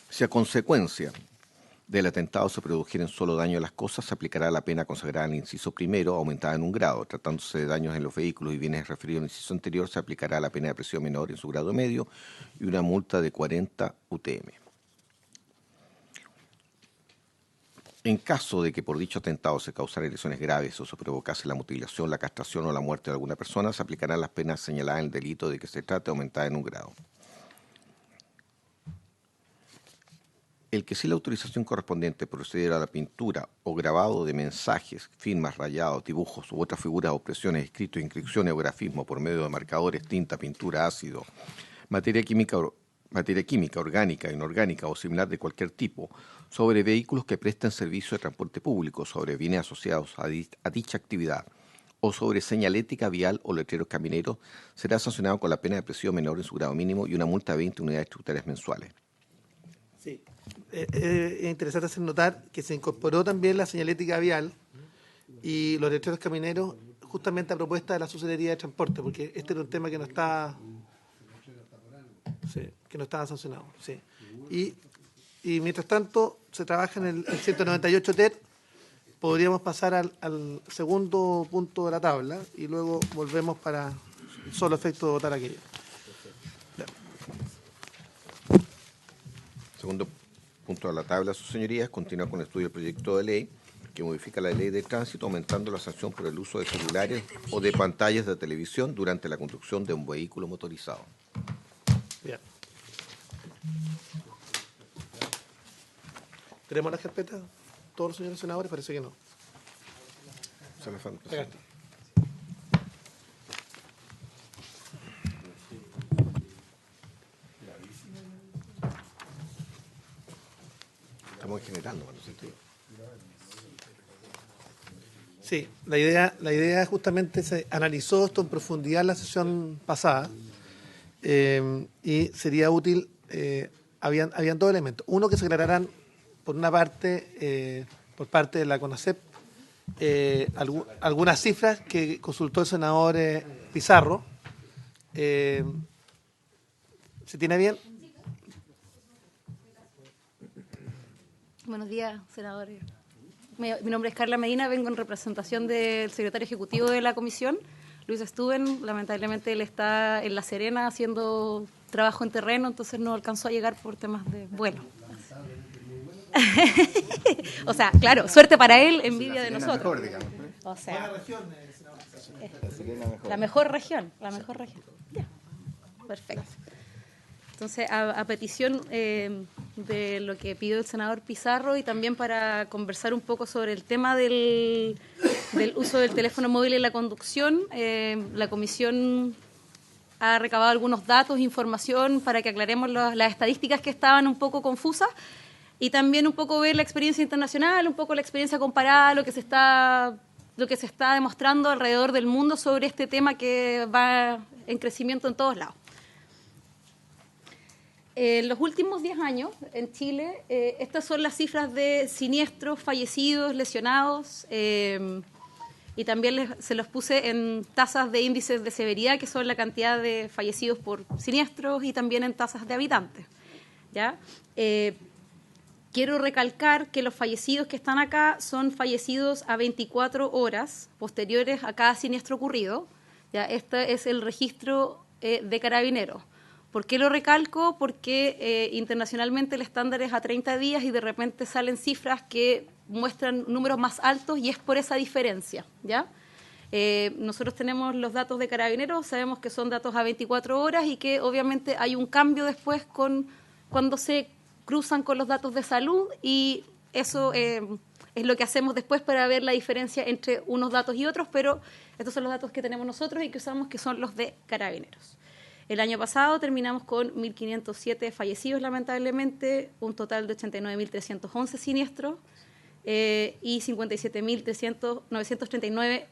Speaker 2: Si a consecuencia del atentado se produjeren solo daño a las cosas, se aplicará la pena consagrada en el inciso primero, aumentada en un grado. Tratándose de daños en los vehículos y bienes referidos en el inciso anterior, se aplicará la pena de presidio menor en su grado medio y una multa de 40 UTM. En caso de que por dicho atentado se causara lesiones graves o se provocase la mutilación, la castración o la muerte de alguna persona, se aplicarán las penas señaladas en el delito de que se trate, aumentada en un grado. El que sin la autorización correspondiente procediera a la pintura o grabado de mensajes, firmas, rayados, dibujos u otras figuras o presiones, escritos, inscripciones o grafismo por medio de marcadores, tinta, pintura, ácido, materia química materia química, orgánica, inorgánica o similar de cualquier tipo, sobre vehículos que presten servicio de transporte público, sobre bienes asociados a dicha actividad o sobre señalética vial o letreros camineros, será sancionado con la pena de presión menor en su grado mínimo y una multa de 20 unidades tributarias mensuales.
Speaker 1: Sí, es interesante hacer notar que se incorporó también la señalética vial y los letreros camineros justamente a propuesta de la Subsecretaría de Transporte, porque este era un tema que no estaba... Sí, que no estaba sancionado. Sí. Y mientras tanto se trabaja en el 198 TER, podríamos pasar al segundo punto de la tabla y luego volvemos para el solo efecto de votar aquello.
Speaker 2: Segundo punto de la tabla, sus señorías, continúa con el estudio del proyecto de ley que modifica la ley de tránsito aumentando la sanción por el uso de celulares o de pantallas de televisión durante la conducción de un vehículo motorizado.
Speaker 1: Bien. ¿Tenemos las carpetas? ¿Todos los señores senadores? Parece que no.
Speaker 2: Se le falta.
Speaker 1: Acá está.
Speaker 2: Estamos en general, ¿no? Sentido.
Speaker 1: Sí, la idea justamente se analizó esto en profundidad en la sesión pasada y sería útil, habían dos elementos. Uno, que se aclararán, por una parte, por parte de la CONACEP, algunas cifras que consultó el senador Pizarro. ¿Se tiene bien?
Speaker 9: Buenos días, senadores. Mi nombre es Carla Medina, vengo en representación del secretario ejecutivo de la comisión, Luis Stuben. Lamentablemente él está en La Serena haciendo trabajo en terreno, entonces no alcanzó a llegar por temas de vuelo. O sea, claro, suerte para él, envidia de nosotros. O sea, la mejor región. Ya, perfecto. Entonces, a petición de lo que pidió el senador Pizarro y también para conversar un poco sobre el tema del uso del teléfono móvil en la conducción, la comisión ha recabado algunos datos, información para que aclaremos las estadísticas que estaban un poco confusas y también un poco ver la experiencia internacional, un poco la experiencia comparada, lo que se está demostrando alrededor del mundo sobre este tema que va en crecimiento en todos lados. En los últimos 10 años, en Chile, estas son las cifras de siniestros, fallecidos, lesionados, y también se los puse en tasas de índices de severidad, que son la cantidad de fallecidos por siniestros, y también en tasas de habitantes. ¿Ya? Quiero recalcar que los fallecidos que están acá son fallecidos a 24 horas posteriores a cada siniestro ocurrido. ¿Ya? Este es el registro de Carabineros. ¿Por qué lo recalco? Porque internacionalmente el estándar es a 30 días y de repente salen cifras que muestran números más altos y es por esa diferencia, ¿ya? Nosotros tenemos los datos de Carabineros, sabemos que son datos a 24 horas y que obviamente hay un cambio después cuando se cruzan con los datos de salud y eso es lo que hacemos después para ver la diferencia entre unos datos y otros, pero estos son los datos que tenemos nosotros y que usamos, que son los de Carabineros. El año pasado terminamos con 1.507 fallecidos, lamentablemente, un total de 89.311 siniestros y 57.939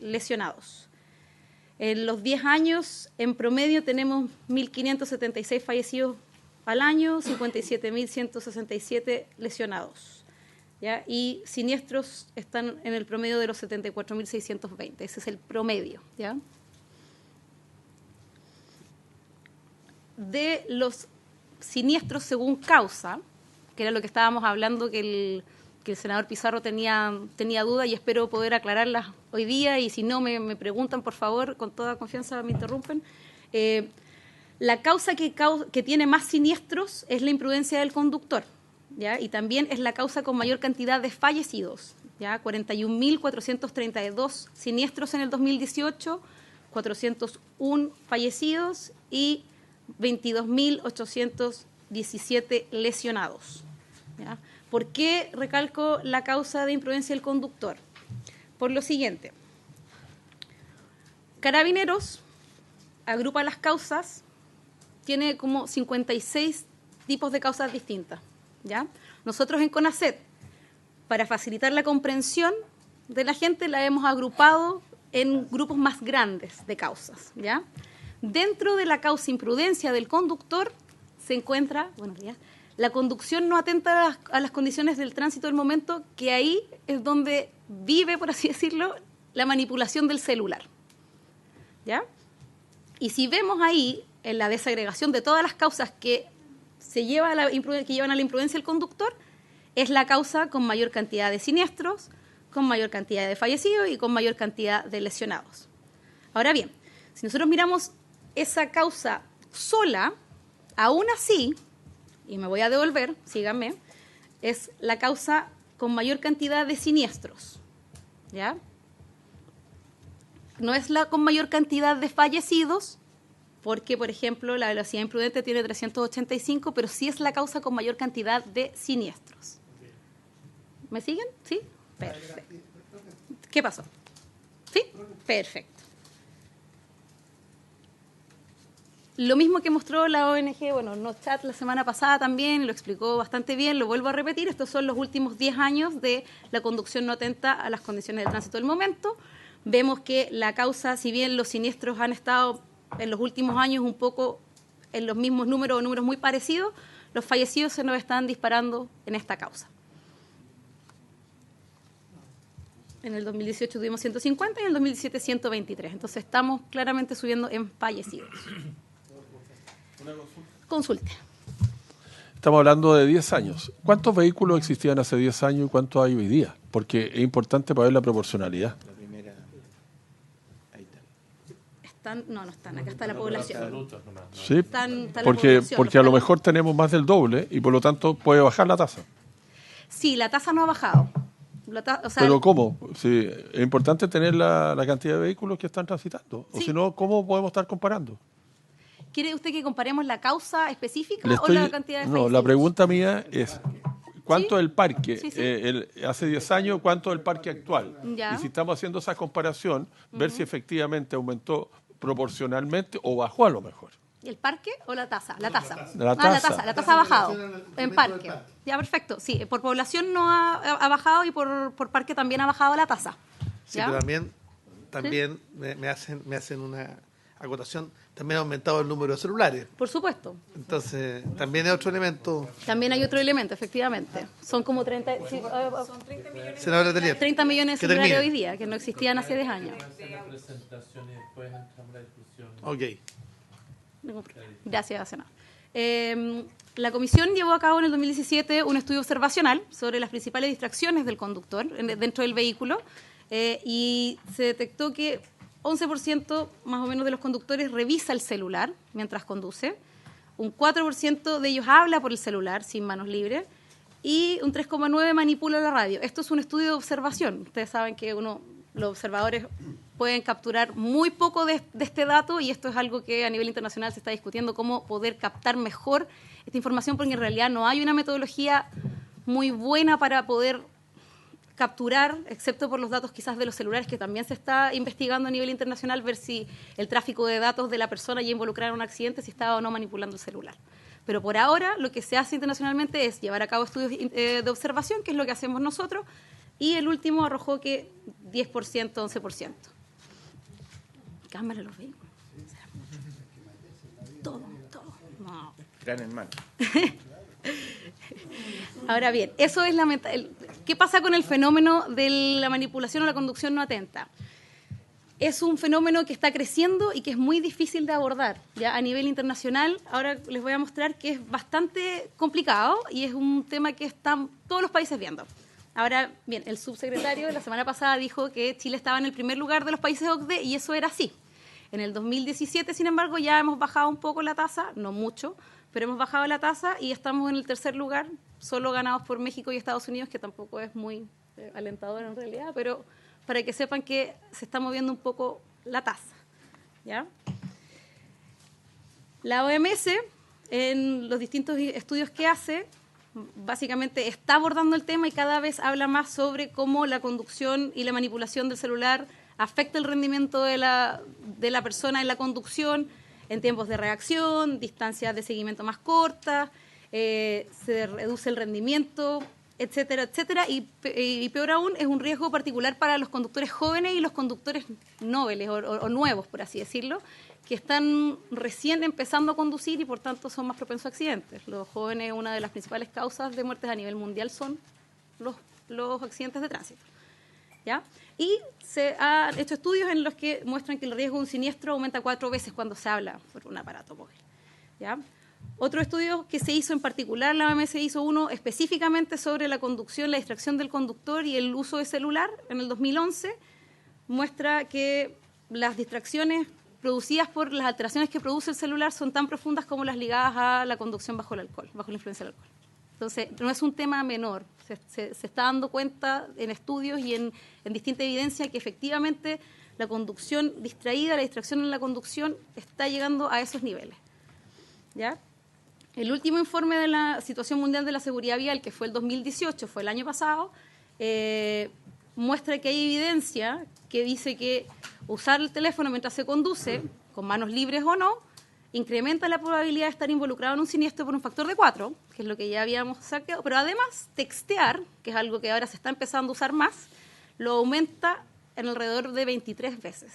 Speaker 9: lesionados. En los 10 años, en promedio, tenemos 1.576 fallecidos al año, 57.167 lesionados. ¿Ya? Y siniestros están en el promedio de los 74.620. Ese es el promedio, ¿ya? De los siniestros según causa, que era lo que estábamos hablando, que el senador Pizarro tenía duda y espero poder aclararlas hoy día, y si no me preguntan, por favor, con toda confianza me interrumpen. La causa que tiene más siniestros es la imprudencia del conductor, ¿ya? Y también es la causa con mayor cantidad de fallecidos, ¿ya? 41.432 siniestros en el 2018, 401 fallecidos y 22.817 lesionados. ¿Ya? ¿Por qué recalco la causa de imprudencia del conductor? Por lo siguiente. Carabineros agrupa las causas tiene como 56 tipos de causas distintas, ¿ya? Nosotros en CONACET, para facilitar la comprensión de la gente, la hemos agrupado en grupos más grandes de causas, ¿ya? Dentro de la causa imprudencia del conductor se encuentra, buenos días, la conducción no atenta a las condiciones del tránsito del momento, que ahí es donde vive, por así decirlo, la manipulación del celular, ¿ya? Y si vemos ahí, en la desagregación de todas las causas que llevan a la imprudencia del conductor, es la causa con mayor cantidad de siniestros, con mayor cantidad de fallecidos y con mayor cantidad de lesionados. Ahora bien, si nosotros miramos esa causa sola, aún así, y me voy a devolver, síganme, es la causa con mayor cantidad de siniestros, ¿ya? No es la con mayor cantidad de fallecidos, porque, por ejemplo, la velocidad imprudente tiene 385, pero sí es la causa con mayor cantidad de siniestros. ¿Me siguen? ¿Sí? Perfecto. ¿Qué pasó? ¿Sí? Perfecto. Lo mismo que mostró la ONG, bueno, NOCHAT la semana pasada también, lo explicó bastante bien, lo vuelvo a repetir, estos son los últimos 10 años de la conducción no atenta a las condiciones de tránsito del momento. Vemos que la causa, si bien los siniestros han estado en los últimos años un poco en los mismos números o números muy parecidos, los fallecidos se nos están disparando en esta causa. En el 2018 tuvimos 150 y en el 2017 123. Entonces estamos claramente subiendo en fallecidos. Consulte.
Speaker 7: Estamos hablando de 10 años. ¿Cuántos vehículos existían hace 10 años y cuántos hay hoy día? Porque es importante para ver la proporcionalidad.
Speaker 4: La primera, ahí está.
Speaker 9: No están, acá está la población.
Speaker 7: Sí,
Speaker 9: Está la
Speaker 7: porque
Speaker 9: población,
Speaker 7: a lo mejor tenemos más del doble y por lo tanto puede bajar la tasa.
Speaker 9: Sí, la tasa no ha bajado.
Speaker 7: ¿Pero cómo? Sí, es importante tener la cantidad de vehículos que están transitando. O
Speaker 9: Sí.
Speaker 7: si no, ¿cómo podemos estar comparando?
Speaker 9: ¿Quiere usted que comparemos la causa específica o la cantidad de fallecidos?
Speaker 7: No, la pregunta mía es, ¿cuánto
Speaker 9: Sí.
Speaker 7: es el parque
Speaker 9: Sí.
Speaker 7: hace 10 años, cuánto es el parque actual?
Speaker 9: Ya.
Speaker 7: Y si estamos haciendo esa comparación, ver si efectivamente aumentó proporcionalmente o bajó a lo mejor.
Speaker 9: ¿El parque o la tasa? La tasa.
Speaker 7: La
Speaker 9: La
Speaker 7: tasa.
Speaker 9: tasa ha bajado. En parque. Ya, perfecto. Sí, por población no ha bajado y por parque también ha bajado la tasa.
Speaker 1: Sí,
Speaker 9: ¿Ya?
Speaker 1: pero también me hacen una acotación, también ha aumentado el número de celulares.
Speaker 9: Por supuesto.
Speaker 1: Entonces, también es otro elemento.
Speaker 9: También hay otro elemento, efectivamente. Son como 30, sí,
Speaker 1: Senadora Telier,
Speaker 9: 30 millones de
Speaker 1: que
Speaker 9: celulares
Speaker 1: termine.
Speaker 9: hoy día, que no existían hace 10 años.
Speaker 1: Ok.
Speaker 9: Ningún problema. Gracias, senador. La comisión llevó a cabo en el 2017 un estudio observacional sobre las principales distracciones del conductor dentro del vehículo y se detectó que 11% más o menos de los conductores revisa el celular mientras conduce, un 4% de ellos habla por el celular sin manos libres y un 3,9% manipula la radio. Esto es un estudio de observación. Ustedes saben que los observadores pueden capturar muy poco de este dato y esto es algo que a nivel internacional se está discutiendo, cómo poder captar mejor esta información, porque en realidad no hay una metodología muy buena para poder capturar, excepto por los datos quizás de los celulares, que también se está investigando a nivel internacional, ver si el tráfico de datos de la persona ya involucrada en un accidente, si estaba o no manipulando el celular. Pero por ahora lo que se hace internacionalmente es llevar a cabo estudios de observación, que es lo que hacemos nosotros, y el último arrojó que 10%, 11%. Cámara los vehículos. Todo. No.
Speaker 4: Gran hermano.
Speaker 9: Ahora bien, eso es ¿qué pasa con el fenómeno de la manipulación o la conducción no atenta? Es un fenómeno que está creciendo y que es muy difícil de abordar. Ya a nivel internacional, ahora les voy a mostrar que es bastante complicado y es un tema que están todos los países viendo. Ahora, bien, el subsecretario la semana pasada dijo que Chile estaba en el primer lugar de los países OCDE y eso era así. En el 2017, sin embargo, ya hemos bajado un poco la tasa, no mucho, pero hemos bajado la tasa y estamos en el tercer lugar, solo ganados por México y Estados Unidos, que tampoco es muy alentador en realidad, pero para que sepan que se está moviendo un poco la tasa, ¿ya? La OMS, en los distintos estudios que hace, básicamente está abordando el tema y cada vez habla más sobre cómo la conducción y la manipulación del celular afecta el rendimiento de la persona en la conducción, en tiempos de reacción, distancias de seguimiento más cortas, se reduce el rendimiento, etcétera, etcétera, y peor aún, es un riesgo particular para los conductores jóvenes y los conductores nobles o nuevos, por así decirlo, que están recién empezando a conducir y por tanto son más propensos a accidentes. Los jóvenes, una de las principales causas de muertes a nivel mundial son los accidentes de tránsito, ¿ya? Y se han hecho estudios en los que muestran que el riesgo de un siniestro aumenta 4 veces cuando se habla por un aparato móvil, ¿ya? Otro estudio que se hizo en particular, la OMS hizo uno específicamente sobre la conducción, la distracción del conductor y el uso de celular en el 2011, muestra que las distracciones producidas por las alteraciones que produce el celular son tan profundas como las ligadas a la conducción bajo el alcohol, bajo la influencia del alcohol. Entonces, no es un tema menor, se está dando cuenta en estudios y en distinta evidencia que efectivamente la conducción distraída, la distracción en la conducción está llegando a esos niveles, ¿ya? El último informe de la Situación Mundial de la Seguridad Vial, que fue el 2018, fue el año pasado, muestra que hay evidencia que dice que usar el teléfono mientras se conduce, con manos libres o no, incrementa la probabilidad de estar involucrado en un siniestro por un factor de 4, que es lo que ya habíamos sacado, pero además textear, que es algo que ahora se está empezando a usar más, lo aumenta en alrededor de 23 veces,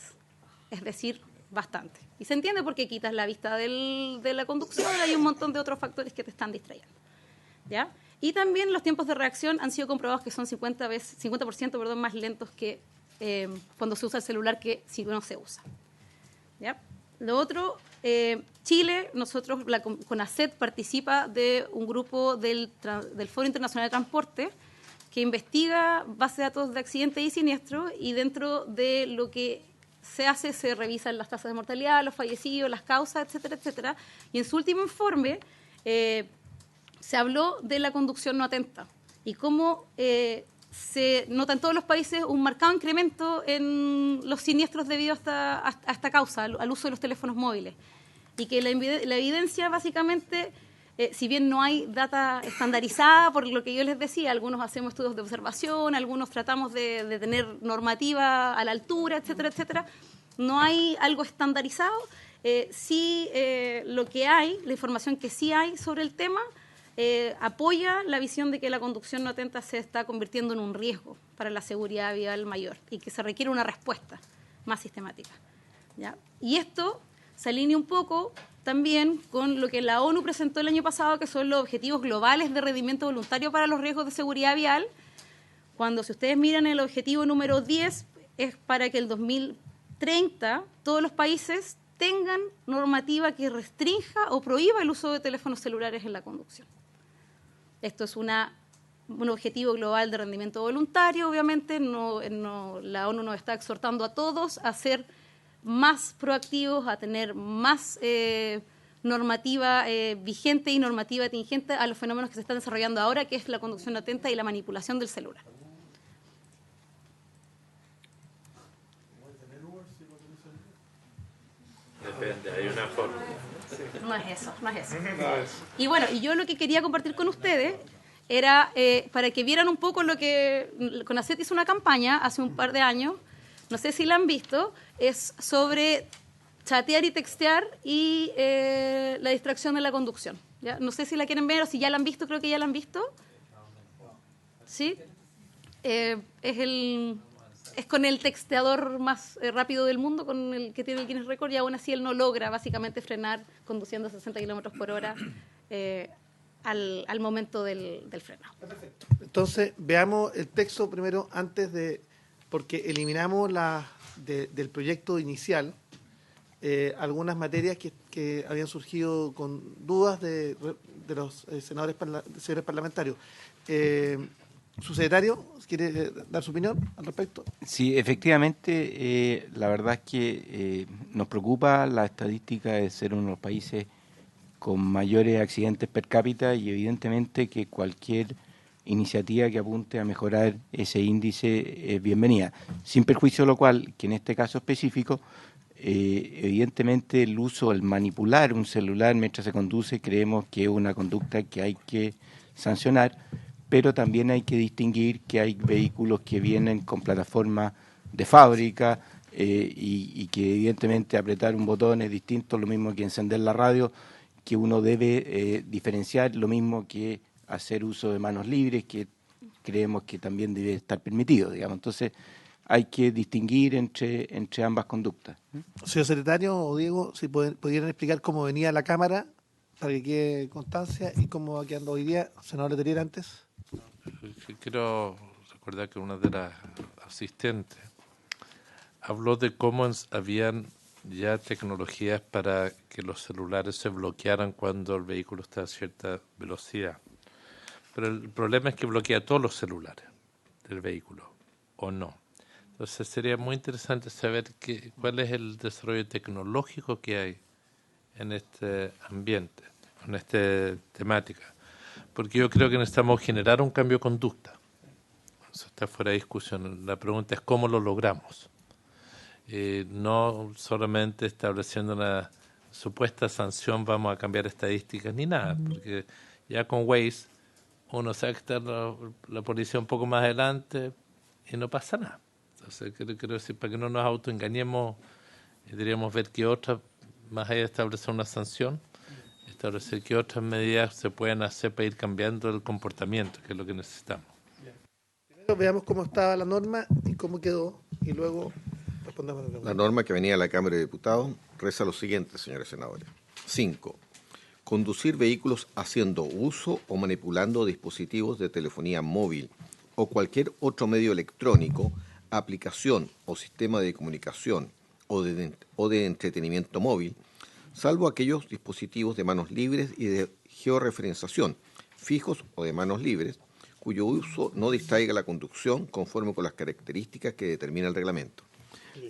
Speaker 9: es decir, bastante. Y se entiende porque quitas la vista de la conducción, hay un montón de otros factores que te están distrayendo, ¿ya? Y también los tiempos de reacción han sido comprobados que son 50% más lentos que cuando se usa el celular que si no se usa, ¿ya? Lo otro, Chile, nosotros, la CONACET participa de un grupo del Foro Internacional de Transporte que investiga bases de datos de accidentes y siniestros, y dentro de lo que se hace, se revisan las tasas de mortalidad, los fallecidos, las causas, etcétera, etcétera. Y en su último informe se habló de la conducción no atenta y cómo se nota en todos los países un marcado incremento en los siniestros debido a esta causa, al uso de los teléfonos móviles. Y que la evidencia básicamente, si bien no hay data estandarizada, por lo que yo les decía, algunos hacemos estudios de observación, algunos tratamos de tener normativa a la altura, etcétera, etcétera, no hay algo estandarizado. Sí, lo que hay, la información que sí hay sobre el tema, apoya la visión de que la conducción no atenta se está convirtiendo en un riesgo para la seguridad vial mayor y que se requiere una respuesta más sistemática, ¿ya? Y esto se alinea un poco también con lo que la ONU presentó el año pasado, que son los objetivos globales de rendimiento voluntario para los riesgos de seguridad vial, cuando, si ustedes miran el objetivo número 10, es para que el 2030 todos los países tengan normativa que restrinja o prohíba el uso de teléfonos celulares en la conducción. Esto es un objetivo global de rendimiento voluntario, obviamente, la ONU nos está exhortando a todos a ser más proactivos, a tener más normativa vigente y normativa atingente a los fenómenos que se están desarrollando ahora, que es la conducción atenta y la manipulación del celular.
Speaker 6: Depende, hay una forma.
Speaker 9: No es eso. Y bueno, y yo lo que quería compartir con ustedes era para que vieran un poco lo que CONACET hizo una campaña hace un par de años, no sé si la han visto, es sobre chatear y textear y la distracción de la conducción, ¿ya? No sé si la quieren ver o si ya la han visto, creo que ya la han visto. ¿Sí? Es con el texteador más rápido del mundo, con el que tiene el Guinness Record, y aún así él no logra básicamente frenar conduciendo a 60 kilómetros por hora al momento del freno.
Speaker 1: Perfecto. Entonces, veamos el texto primero antes de... porque eliminamos del proyecto inicial algunas materias que habían surgido con dudas de los señores parlamentarios. Subsecretario, ¿quiere dar su opinión al respecto?
Speaker 4: Sí, efectivamente, la verdad es que nos preocupa la estadística de ser uno de los países con mayores accidentes per cápita, y evidentemente que cualquier iniciativa que apunte a mejorar ese índice es bienvenida. Sin perjuicio de lo cual, que en este caso específico, evidentemente el uso, el manipular un celular mientras se conduce, creemos que es una conducta que hay que sancionar, pero también hay que distinguir que hay vehículos que vienen con plataformas de fábrica, y que evidentemente apretar un botón es distinto, lo mismo que encender la radio, que uno debe diferenciar, lo mismo que hacer uso de manos libres, que creemos que también debe estar permitido, digamos. Entonces, hay que distinguir entre ambas conductas.
Speaker 1: Señor secretario o Diego, si pudieran explicar cómo venía la Cámara, para que quede constancia, y cómo va quedando hoy día. Senador Letelier, antes.
Speaker 6: Quiero recordar que una de las asistentes habló de cómo habían ya tecnologías para que los celulares se bloquearan cuando el vehículo está a cierta velocidad. Pero el problema es que bloquea todos los celulares del vehículo, ¿o no? Entonces sería muy interesante saber cuál es el desarrollo tecnológico que hay en este ambiente, en esta temática. Porque yo creo que necesitamos generar un cambio de conducta. Eso está fuera de discusión. La pregunta es cómo lo logramos. No solamente estableciendo una supuesta sanción vamos a cambiar estadísticas ni nada, porque ya con Waze uno sabe que está la policía un poco más adelante y no pasa nada. Entonces, quiero decir, para que no nos autoengañemos, deberíamos ver qué otras, más allá de establecer una sanción, establecer qué otras medidas se pueden hacer para ir cambiando el comportamiento, que es lo que necesitamos.
Speaker 1: Primero veamos cómo estaba la norma y cómo quedó, y luego respondemos a la pregunta.
Speaker 2: La norma que venía a la Cámara de Diputados reza lo siguiente, señores senadores. 5. Conducir vehículos haciendo uso o manipulando dispositivos de telefonía móvil o cualquier otro medio electrónico, aplicación o sistema de comunicación o de entretenimiento móvil, salvo aquellos dispositivos de manos libres y de georreferenciación, fijos o de manos libres, cuyo uso no distraiga la conducción conforme con las características que determina el reglamento.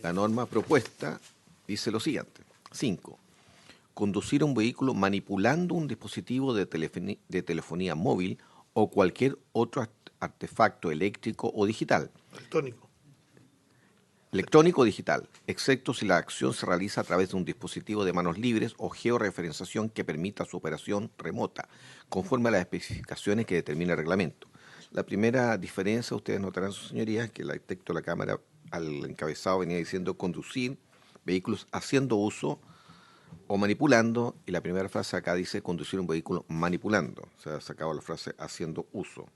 Speaker 2: La norma propuesta dice lo siguiente. 5. Conducir un vehículo manipulando un dispositivo de telefonía móvil o cualquier otro artefacto eléctrico o digital. Electrónico o digital, excepto si la acción se realiza a través de un dispositivo de manos libres o georreferenciación que permita su operación remota, conforme a las especificaciones que determina el reglamento. La primera diferencia, ustedes notarán, sus señorías, que el texto de la Cámara al encabezado venía diciendo conducir vehículos haciendo uso o manipulando, y la primera frase acá dice conducir un vehículo manipulando. Se ha sacado la frase haciendo uso.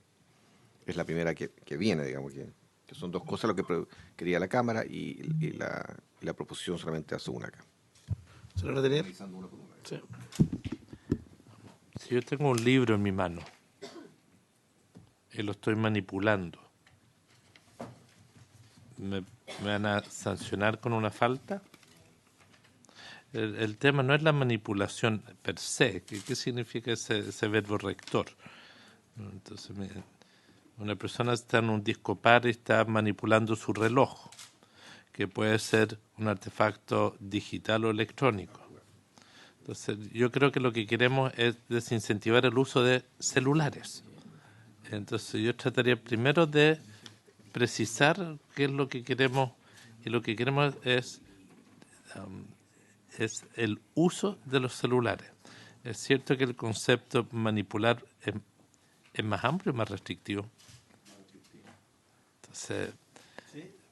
Speaker 2: Es la primera que viene, digamos, que son dos cosas lo que quería la Cámara y la proposición solamente hace una acá.
Speaker 1: ¿Señor Letelier? Sí.
Speaker 6: Si yo tengo un libro en mi mano y lo estoy manipulando, ¿me van a sancionar con una falta? El tema no es la manipulación per se. ¿Qué significa ese verbo rector? Entonces, una persona está en un discopar y está manipulando su reloj, que puede ser un artefacto digital o electrónico. Entonces, yo creo que lo que queremos es desincentivar el uso de celulares. Entonces, yo trataría primero de precisar qué es lo que queremos, y lo que queremos es el uso de los celulares. Es cierto que el concepto manipular es más amplio y más restrictivo. Entonces,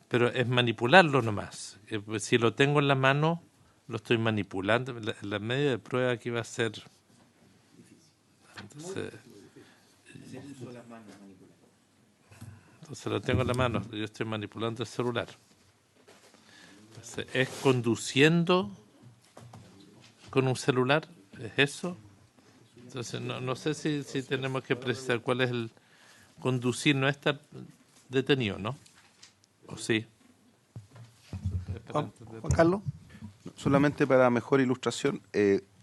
Speaker 6: pero es manipularlo nomás. Si lo tengo en la mano, lo estoy manipulando. La medida de prueba aquí va a ser... Entonces lo tengo en la mano, yo estoy manipulando el celular. Entonces, ¿es conduciendo con un celular? ¿Es eso? Entonces, no sé si tenemos que precisar cuál es el conducir, no estar detenido, ¿no? ¿O sí?
Speaker 1: Juan Carlos.
Speaker 3: Solamente para mejor ilustración,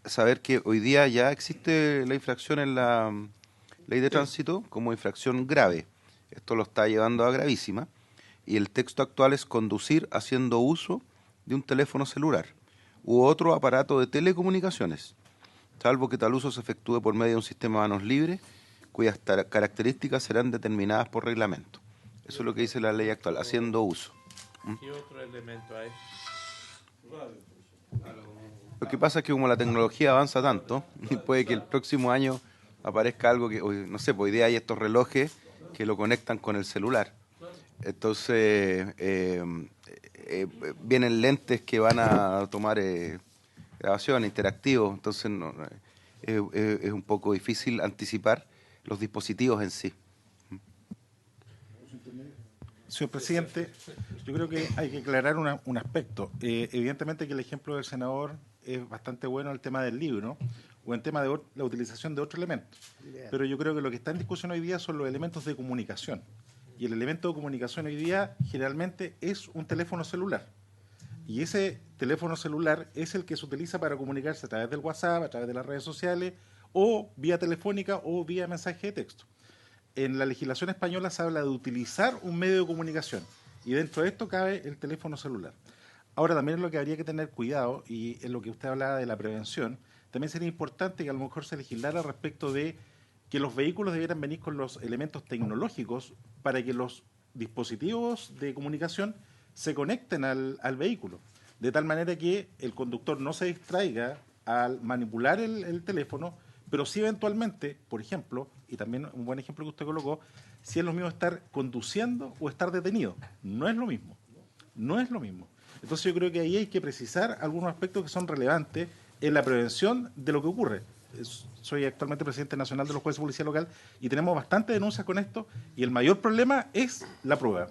Speaker 3: saber que hoy día ya existe la infracción en la ley de tránsito como infracción grave. Esto lo está llevando a gravísima. Y el texto actual es conducir haciendo uso de un teléfono celular u otro aparato de telecomunicaciones, salvo que tal uso se efectúe por medio de un sistema de manos libres, cuyas características serán determinadas por reglamento. Eso es lo que dice la ley actual, haciendo uso.
Speaker 6: ¿Qué otro elemento hay?
Speaker 3: Lo que pasa es que como la tecnología avanza tanto, puede que el próximo año aparezca algo que, no sé, pues hoy día hay estos relojes que lo conectan con el celular. Entonces, vienen lentes que van a tomar grabación, interactivo, entonces es un poco difícil anticipar los dispositivos en sí.
Speaker 10: Señor presidente, yo creo que hay que aclarar un aspecto. Evidentemente que el ejemplo del senador es bastante bueno en el tema del libro o en el tema de la utilización de otros elementos. Pero yo creo que lo que está en discusión hoy día son los elementos de comunicación. Y el elemento de comunicación hoy día generalmente es un teléfono celular. Y ese teléfono celular es el que se utiliza para comunicarse a través del WhatsApp, a través de las redes sociales, o vía telefónica o vía mensaje de texto. En la legislación española se habla de utilizar un medio de comunicación y dentro de esto cabe el teléfono celular. Ahora también es lo que habría que tener cuidado y en lo que usted hablaba de la prevención, también sería importante que a lo mejor se legislara respecto de que los vehículos debieran venir con los elementos tecnológicos para que los dispositivos de comunicación se conecten al vehículo, de tal manera que el conductor no se distraiga al manipular el teléfono, pero sí eventualmente, por ejemplo, y también un buen ejemplo que usted colocó, si es lo mismo estar conduciendo o estar detenido. No es lo mismo. No es lo mismo. Entonces yo creo que ahí hay que precisar algunos aspectos que son relevantes en la prevención de lo que ocurre. Soy actualmente presidente nacional de los jueces de policía local y tenemos bastantes denuncias con esto y el mayor problema es la prueba.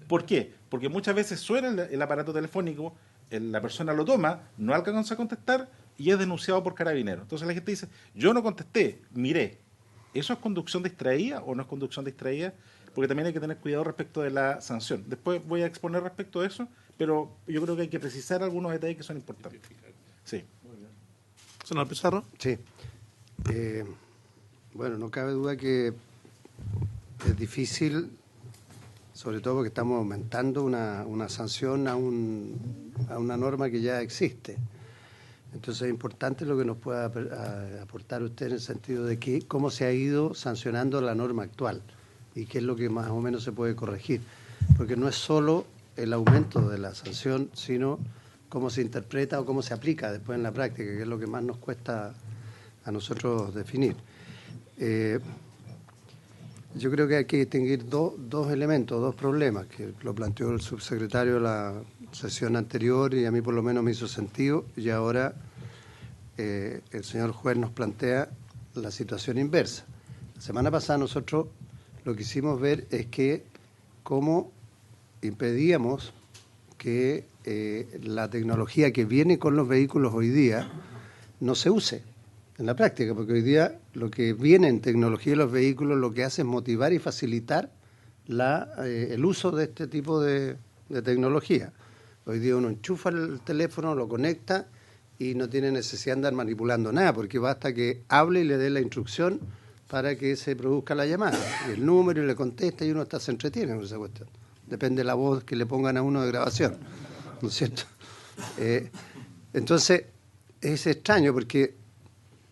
Speaker 10: ¿Por qué? Porque muchas veces suena el aparato telefónico, la persona lo toma, no alcanza a contestar y es denunciado por Carabineros. Entonces la gente dice, yo no contesté, miré. ¿Eso es conducción distraída o no es conducción distraída? Porque también hay que tener cuidado respecto de la sanción. Después voy a exponer respecto de eso, pero yo creo que hay que precisar algunos detalles que son importantes. Sí.
Speaker 1: Senador Pizarro.
Speaker 5: Sí. Bueno, no cabe duda que es difícil, sobre todo porque estamos aumentando una sanción a una norma que ya existe. Entonces es importante lo que nos pueda aportar usted en el sentido de que cómo se ha ido sancionando la norma actual y qué es lo que más o menos se puede corregir. Porque no es solo el aumento de la sanción, sino cómo se interpreta o cómo se aplica después en la práctica, que es lo que más nos cuesta a nosotros definir. Yo creo que hay que distinguir dos elementos, dos problemas, que lo planteó el subsecretario de la sesión anterior y a mí por lo menos me hizo sentido, y ahora el señor juez nos plantea la situación inversa. La semana pasada nosotros lo que hicimos ver es que cómo impedíamos que la tecnología que viene con los vehículos hoy día no se use en la práctica, porque hoy día lo que viene en tecnología de los vehículos lo que hace es motivar y facilitar el uso de este tipo de tecnología. Hoy día uno enchufa el teléfono, lo conecta y no tiene necesidad de andar manipulando nada, porque basta que hable y le dé la instrucción para que se produzca la llamada. Y el número y le contesta y uno se entretiene con esa cuestión. Depende de la voz que le pongan a uno de grabación, ¿no es cierto? Entonces, es extraño porque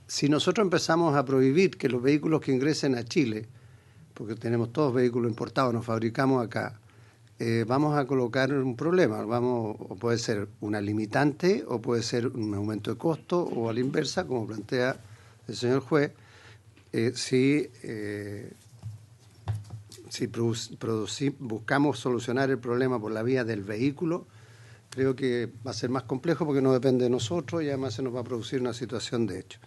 Speaker 5: si nosotros empezamos a prohibir que los vehículos que ingresen a Chile, porque tenemos todos vehículos importados, nos fabricamos acá, vamos a colocar un problema. O puede ser una limitante, o puede ser un aumento de costo, o a la inversa, como plantea el señor juez, si buscamos solucionar el problema por la vía del vehículo, creo que va a ser más complejo porque no depende de nosotros y además se nos va a producir una situación de hecho.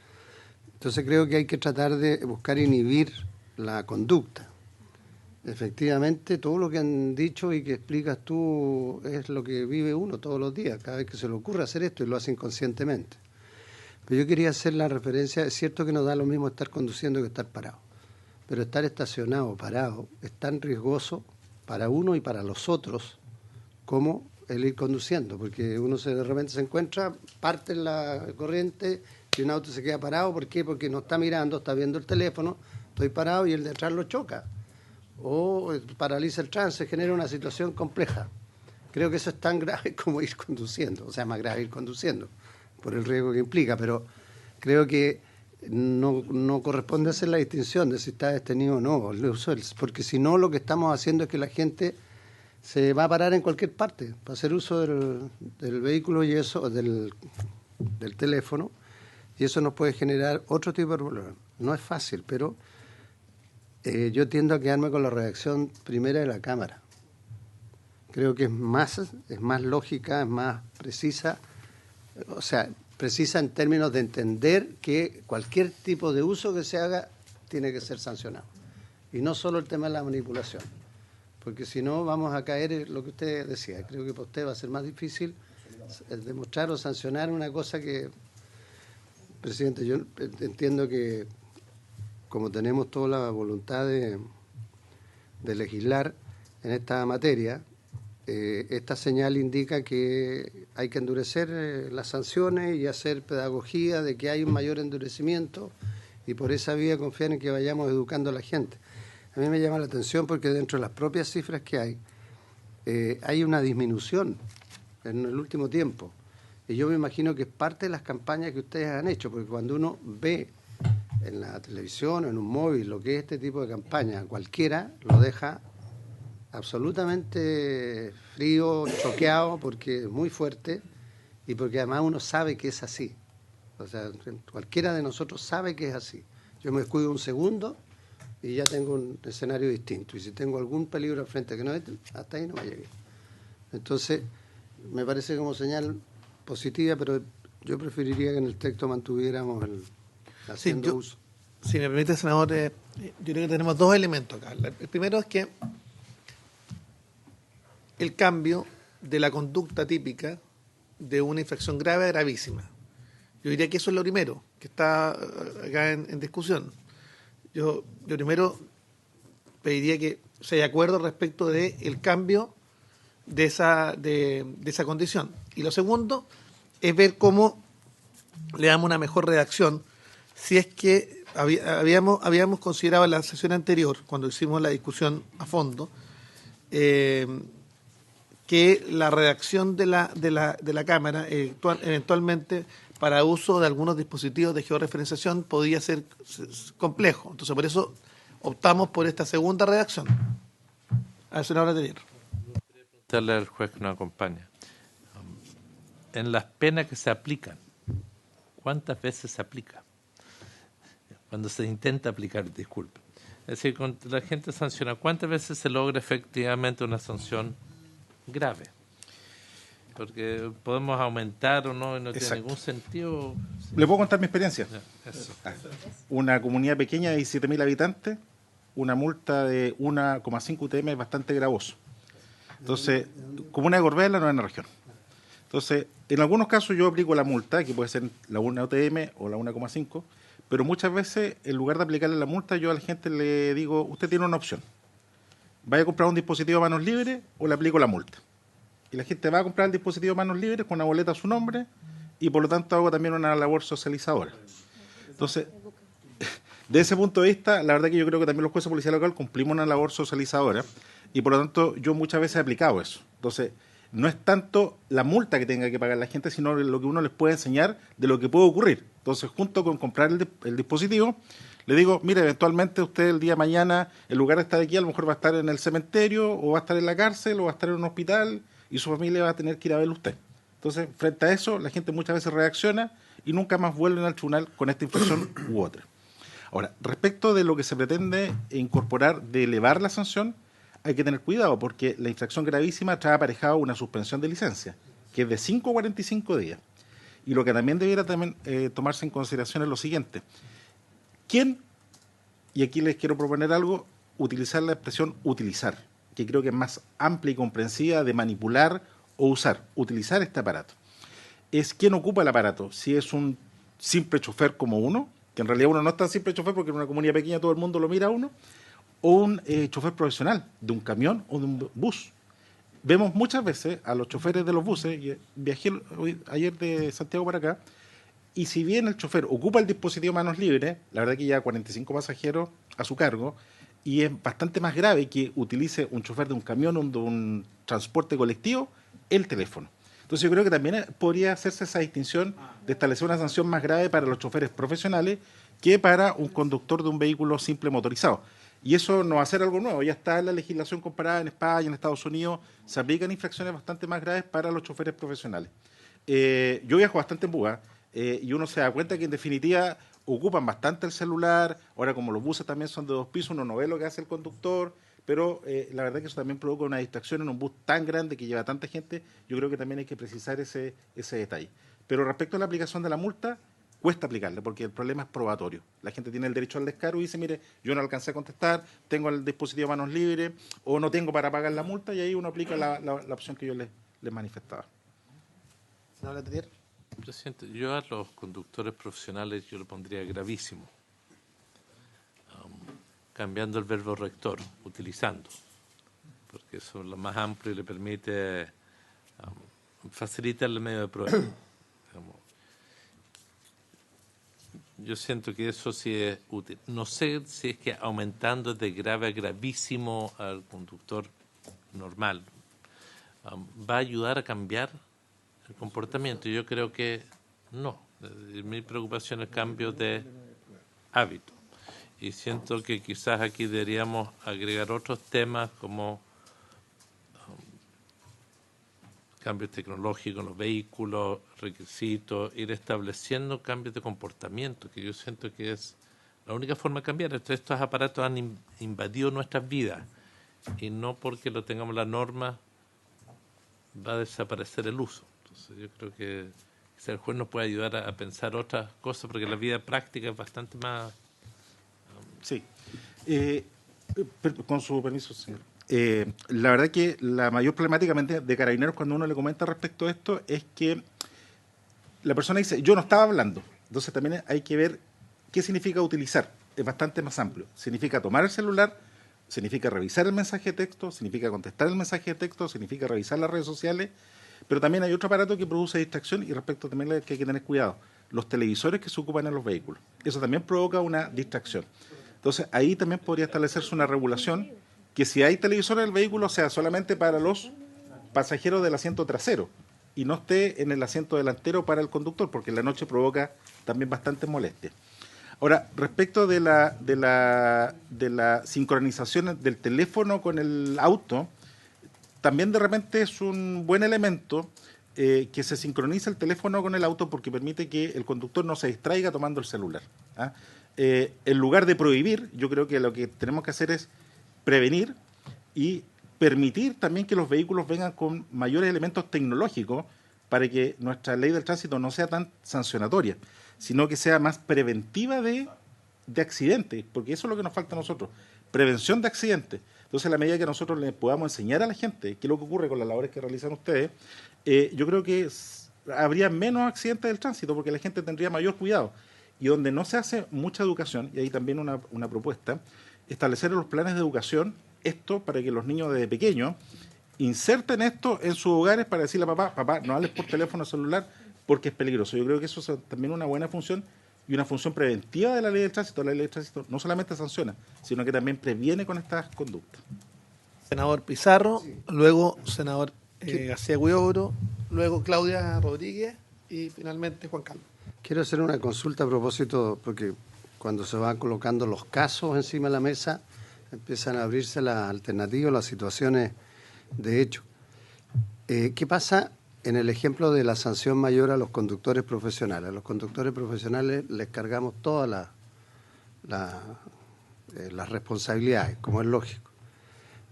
Speaker 5: Entonces creo que hay que tratar de buscar inhibir la conducta. Efectivamente, todo lo que han dicho y que explicas tú es lo que vive uno todos los días, cada vez que se le ocurre hacer esto y lo hace inconscientemente. Pero yo quería hacer la referencia, es cierto que no da lo mismo estar conduciendo que estar parado, pero estar estacionado, parado, es tan riesgoso para uno y para los otros como el ir conduciendo, porque uno de repente se encuentra, parte en la corriente y un auto se queda parado. ¿Por qué? Porque no está mirando, está viendo el teléfono, estoy parado y el de atrás lo choca. O paraliza el tránsito, genera una situación compleja. Creo que eso es tan grave como ir conduciendo, o sea, más grave ir conduciendo, por el riesgo que implica, pero creo que no corresponde hacer la distinción de si está detenido o no, porque si no lo que estamos haciendo es que la gente se va a parar en cualquier parte para hacer uso del vehículo y eso, del teléfono, y eso nos puede generar otro tipo de problemas. No es fácil, pero yo tiendo a quedarme con la reacción primera de la Cámara, Creo que es más lógica, es más precisa, o sea, precisa en términos de entender que cualquier tipo de uso que se haga tiene que ser sancionado. Y no solo el tema de la manipulación, porque si no vamos a caer en lo que usted decía. Creo que para usted va a ser más difícil demostrar o sancionar una cosa que, presidente, yo entiendo que como tenemos toda la voluntad de legislar en esta materia, esta señal indica que hay que endurecer las sanciones y hacer pedagogía de que hay un mayor endurecimiento y por esa vía confiar en que vayamos educando a la gente. A mí me llama la atención porque dentro de las propias cifras que hay una disminución en el último tiempo. Y yo me imagino que es parte de las campañas que ustedes han hecho, porque cuando uno ve en la televisión o en un móvil lo que es este tipo de campaña, cualquiera lo deja absolutamente frío, choqueado, porque es muy fuerte y porque además uno sabe que es así. O sea, cualquiera de nosotros sabe que es así. Yo me descuido un segundo y ya tengo un escenario distinto. Y si tengo algún peligro al frente que no es, hasta ahí no me llegué. Entonces, me parece como señal positiva, pero yo preferiría que en el texto mantuviéramos el haciendo uso.
Speaker 1: Si me permite, senador, yo creo que tenemos dos elementos acá. El primero es que el cambio de la conducta típica de una infracción grave a gravísima. Yo diría que eso es lo primero que está acá en discusión. Yo primero pediría que se haya acuerdo respecto del cambio de esa condición. Y lo segundo es ver cómo le damos una mejor redacción. Si es que habíamos considerado en la sesión anterior, cuando hicimos la discusión a fondo, que la redacción de la Cámara eventualmente para uso de algunos dispositivos de georreferenciación podía ser complejo. Entonces, por eso optamos por esta segunda redacción. Al senador Letelier.
Speaker 6: Preguntarle al juez que nos acompaña. En las penas que se aplican, ¿cuántas veces se aplica? Cuando se intenta aplicar, disculpe. Es decir, cuando la gente sanciona, ¿cuántas veces se logra efectivamente una sanción grave? Porque podemos aumentar o no, y no tiene ningún sentido.
Speaker 10: ¿Le puedo contar mi experiencia?
Speaker 6: Eso.
Speaker 10: Una comunidad pequeña de 17.000 habitantes, una multa de 1,5 UTM es bastante gravoso. Entonces, comuna de Gorbea es la novena región. Entonces, en algunos casos yo aplico la multa, que puede ser la 1 UTM o la 1,5, pero muchas veces, en lugar de aplicarle la multa, yo a la gente le digo, usted tiene una opción. ¿Vaya a comprar un dispositivo a manos libres o le aplico la multa? Y la gente va a comprar el dispositivo a manos libres con una boleta a su nombre y por lo tanto hago también una labor socializadora. Entonces, de ese punto de vista, la verdad que yo creo que también los jueces de policía local cumplimos una labor socializadora y por lo tanto yo muchas veces he aplicado eso. Entonces, no es tanto la multa que tenga que pagar la gente, sino lo que uno les puede enseñar de lo que puede ocurrir. Entonces, junto con comprar el dispositivo, le digo, mire, eventualmente usted el día de mañana, en lugar de estar aquí, a lo mejor va a estar en el cementerio, o va a estar en la cárcel, o va a estar en un hospital, y su familia va a tener que ir a verlo usted. Entonces, frente a eso, la gente muchas veces reacciona y nunca más vuelven al tribunal con esta infracción u otra. Ahora, respecto de lo que se pretende incorporar de elevar la sanción, hay que tener cuidado porque la infracción gravísima trae aparejado una suspensión de licencia, que es de 5 a 45 días. Y lo que también debiera tomarse en consideración es lo siguiente. ¿Quién, y aquí les quiero proponer algo, utilizar la expresión utilizar, que creo que es más amplia y comprensiva de manipular o usar, utilizar este aparato? Es quién ocupa el aparato, si es un simple chofer como uno, que en realidad uno no es tan simple chofer porque en una comunidad pequeña todo el mundo lo mira a uno, o un chofer profesional de un camión o de un bus. Vemos muchas veces a los choferes de los buses, viajé ayer de Santiago para acá, y si bien el chofer ocupa el dispositivo manos libres, la verdad que lleva 45 pasajeros a su cargo, y es bastante más grave que utilice un chofer de un camión o de un transporte colectivo el teléfono. Entonces yo creo que también podría hacerse esa distinción de establecer una sanción más grave para los choferes profesionales que para un conductor de un vehículo simple motorizado. Y eso no va a ser algo nuevo, ya está en la legislación comparada en España, en Estados Unidos, se aplican infracciones bastante más graves para los choferes profesionales. Yo viajo bastante en bus, y uno se da cuenta que en definitiva ocupan bastante el celular, ahora como los buses también son de 2 pisos, uno no ve lo que hace el conductor, pero la verdad que eso también provoca una distracción en un bus tan grande que lleva tanta gente. Yo creo que también hay que precisar ese detalle. Pero respecto a la aplicación de la multa, cuesta aplicarla porque el problema es probatorio. La gente tiene el derecho al descargo y dice, mire, yo no alcancé a contestar, tengo el dispositivo a manos libres o no tengo para pagar la multa, y ahí uno aplica la opción que yo les manifestaba.
Speaker 6: Presidente, yo a los conductores profesionales yo le pondría gravísimo, cambiando el verbo rector, utilizando, porque eso es lo más amplio y le permite facilitar el medio de prueba. Yo siento que eso sí es útil. No sé si es que aumentando de grave a gravísimo al conductor normal va a ayudar a cambiar el comportamiento. Yo creo que no. Mi preocupación es el cambio de hábito. Y siento que quizás aquí deberíamos agregar otros temas como cambios tecnológicos en los vehículos, requisitos, ir estableciendo cambios de comportamiento, que yo siento que es la única forma de cambiar. Estos aparatos han invadido nuestras vidas y no porque lo tengamos la norma va a desaparecer el uso. Entonces yo creo que el juez nos puede ayudar a pensar otras cosas porque la vida práctica es bastante más...
Speaker 10: Sí. Con su permiso, señor. La verdad que la mayor problemática de Carabineros cuando uno le comenta respecto a esto es que la persona dice, yo no estaba hablando. Entonces también hay que ver qué significa utilizar. Es bastante más amplio. Significa tomar el celular, significa revisar el mensaje de texto, significa contestar el mensaje de texto, significa revisar las redes sociales, pero también hay otro aparato que produce distracción y respecto también a que hay que tener cuidado. Los televisores que se ocupan en los vehículos. Eso también provoca una distracción. Entonces ahí también podría establecerse una regulación que si hay televisor en el vehículo sea solamente para los pasajeros del asiento trasero y no esté en el asiento delantero para el conductor, porque en la noche provoca también bastante molestia. Ahora, respecto de la sincronización del teléfono con el auto, también de repente es un buen elemento que se sincroniza el teléfono con el auto porque permite que el conductor no se distraiga tomando el celular. En lugar de prohibir, yo creo que lo que tenemos que hacer es prevenir y permitir también que los vehículos vengan con mayores elementos tecnológicos para que nuestra ley del tránsito no sea tan sancionatoria, sino que sea más preventiva de accidentes, porque eso es lo que nos falta a nosotros, prevención de accidentes. Entonces, a la medida que nosotros le podamos enseñar a la gente qué es lo que ocurre con las labores que realizan ustedes, yo creo que habría menos accidentes del tránsito, porque la gente tendría mayor cuidado. Y donde no se hace mucha educación, y ahí también una propuesta, establecer en los planes de educación esto para que los niños desde pequeños inserten esto en sus hogares para decirle a papá, no hables por teléfono celular porque es peligroso. Yo creo que eso es también una buena función y una función preventiva de la ley del tránsito. La ley del tránsito no solamente sanciona, sino que también previene con estas conductas.
Speaker 1: Senador Pizarro, luego senador García Huidobro, luego Claudia Rodríguez y finalmente Juan Carlos.
Speaker 5: Quiero hacer una consulta a propósito, porque cuando se van colocando los casos encima de la mesa, empiezan a abrirse las alternativas, las situaciones de hecho. ¿Qué pasa en el ejemplo de la sanción mayor a los conductores profesionales? A los conductores profesionales les cargamos todas las responsabilidades, como es lógico.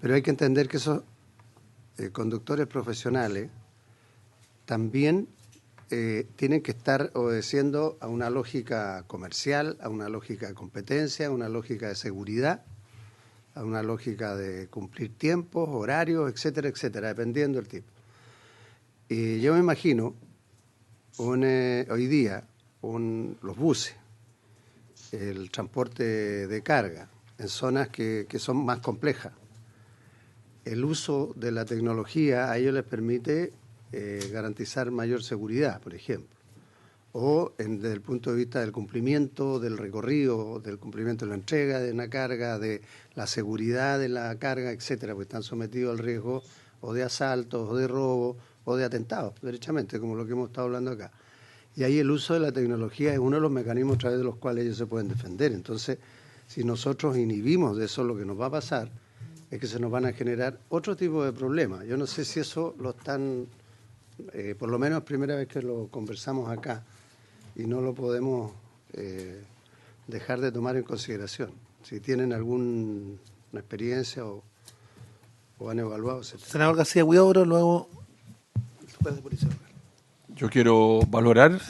Speaker 5: Pero hay que entender que esos conductores profesionales también tienen que estar obedeciendo a una lógica comercial, a una lógica de competencia, a una lógica de seguridad, a una lógica de cumplir tiempos, horarios, etcétera, etcétera, dependiendo del tipo. Yo me imagino hoy día los buses, el transporte de carga en zonas que son más complejas. El uso de la tecnología a ellos les permite garantizar mayor seguridad, por ejemplo, o desde el punto de vista del cumplimiento del recorrido, del cumplimiento de la entrega de una carga, de la seguridad de la carga, etcétera, porque están sometidos al riesgo o de asaltos, o de robo, o de atentados, derechamente, como lo que hemos estado hablando acá. Y ahí el uso de la tecnología es uno de los mecanismos a través de los cuales ellos se pueden defender. Entonces, si nosotros inhibimos de eso, lo que nos va a pasar es que se nos van a generar otro tipo de problemas. Yo no sé si eso lo están... por lo menos es primera vez que lo conversamos acá y no lo podemos dejar de tomar en consideración. Si tienen alguna experiencia o o han evaluado ese tema.
Speaker 1: Senador García Huidobro, luego el juez de policía local.
Speaker 7: Yo quiero valorar